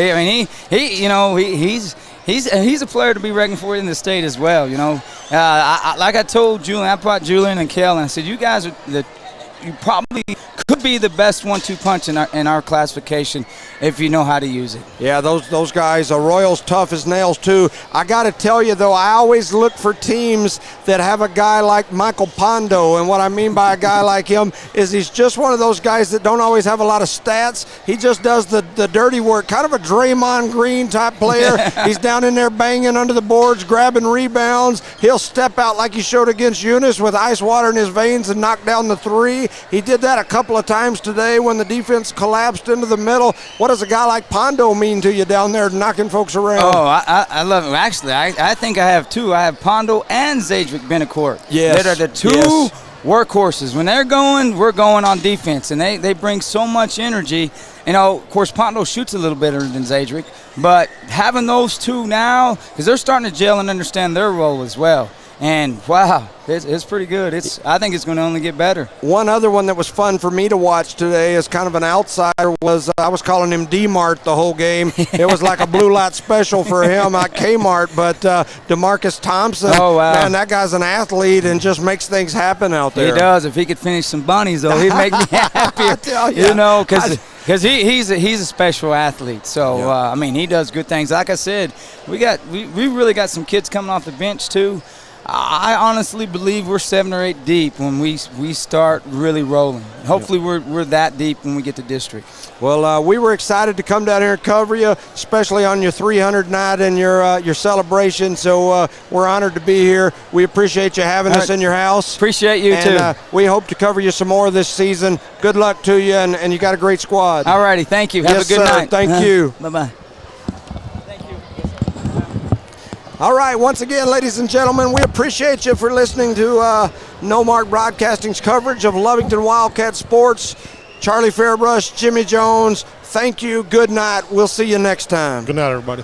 He's a player to be reckoned for in the state as well. Like I told Julian, I brought Julian and Cale, and I said, you guys you probably could be the best 1-2 punch in our classification if you know how to use it. Yeah, those guys, Royal's tough as nails too. I got to tell you though, I always look for teams that have a guy like Michael Pondo, and what I mean by a guy like him is he's just one of those guys that don't always have a lot of stats. He just does the dirty work, kind of a Draymond Green type player. He's down in there banging under the boards, grabbing rebounds. He'll step out like he showed against Eunice with ice water in his veins and knock down the three. He did that a couple of times today when the defense collapsed into the middle. What does a guy like Pondo mean to you down there knocking folks around? Oh, I love him. Actually, I think I have two. I have Pondo and Zadrick Benacourt. Yes. That are the two workhorses. When they're going, we're going on defense, and they bring so much energy. Of course, Pondo shoots a little better than Zadrick, but having those two now, because they're starting to gel and understand their role as well. And, wow, it's pretty good. I think it's going to only get better. One other one that was fun for me to watch today as kind of an outsider was I was calling him D-Mart the whole game. It was like a blue light special for him at Kmart. But DeMarcus Thompson, man, that guy's an athlete and just makes things happen out there. He does. If he could finish some bunnies, though, he'd make me happy. I tell you. Because he's a special athlete. So, he does good things. Like I said, we really got some kids coming off the bench, too. I honestly believe we're 7 or 8 deep when we start really rolling. Hopefully we're that deep when we get to district. Well, we were excited to come down here and cover you, especially on your 300 night and your celebration. So we're honored to be here. We appreciate you having us in your house. Appreciate you too. We hope to cover you some more this season. Good luck to you, and you got a great squad. All righty, thank you. Have a good night. Thank you. Bye-bye. All right, once again, ladies and gentlemen, we appreciate you for listening to No Mark Broadcasting's coverage of Lovington Wildcat Sports. Charlie Fairbrush, Jimmy Jones, thank you. Good night. We'll see you next time. Good night, everybody.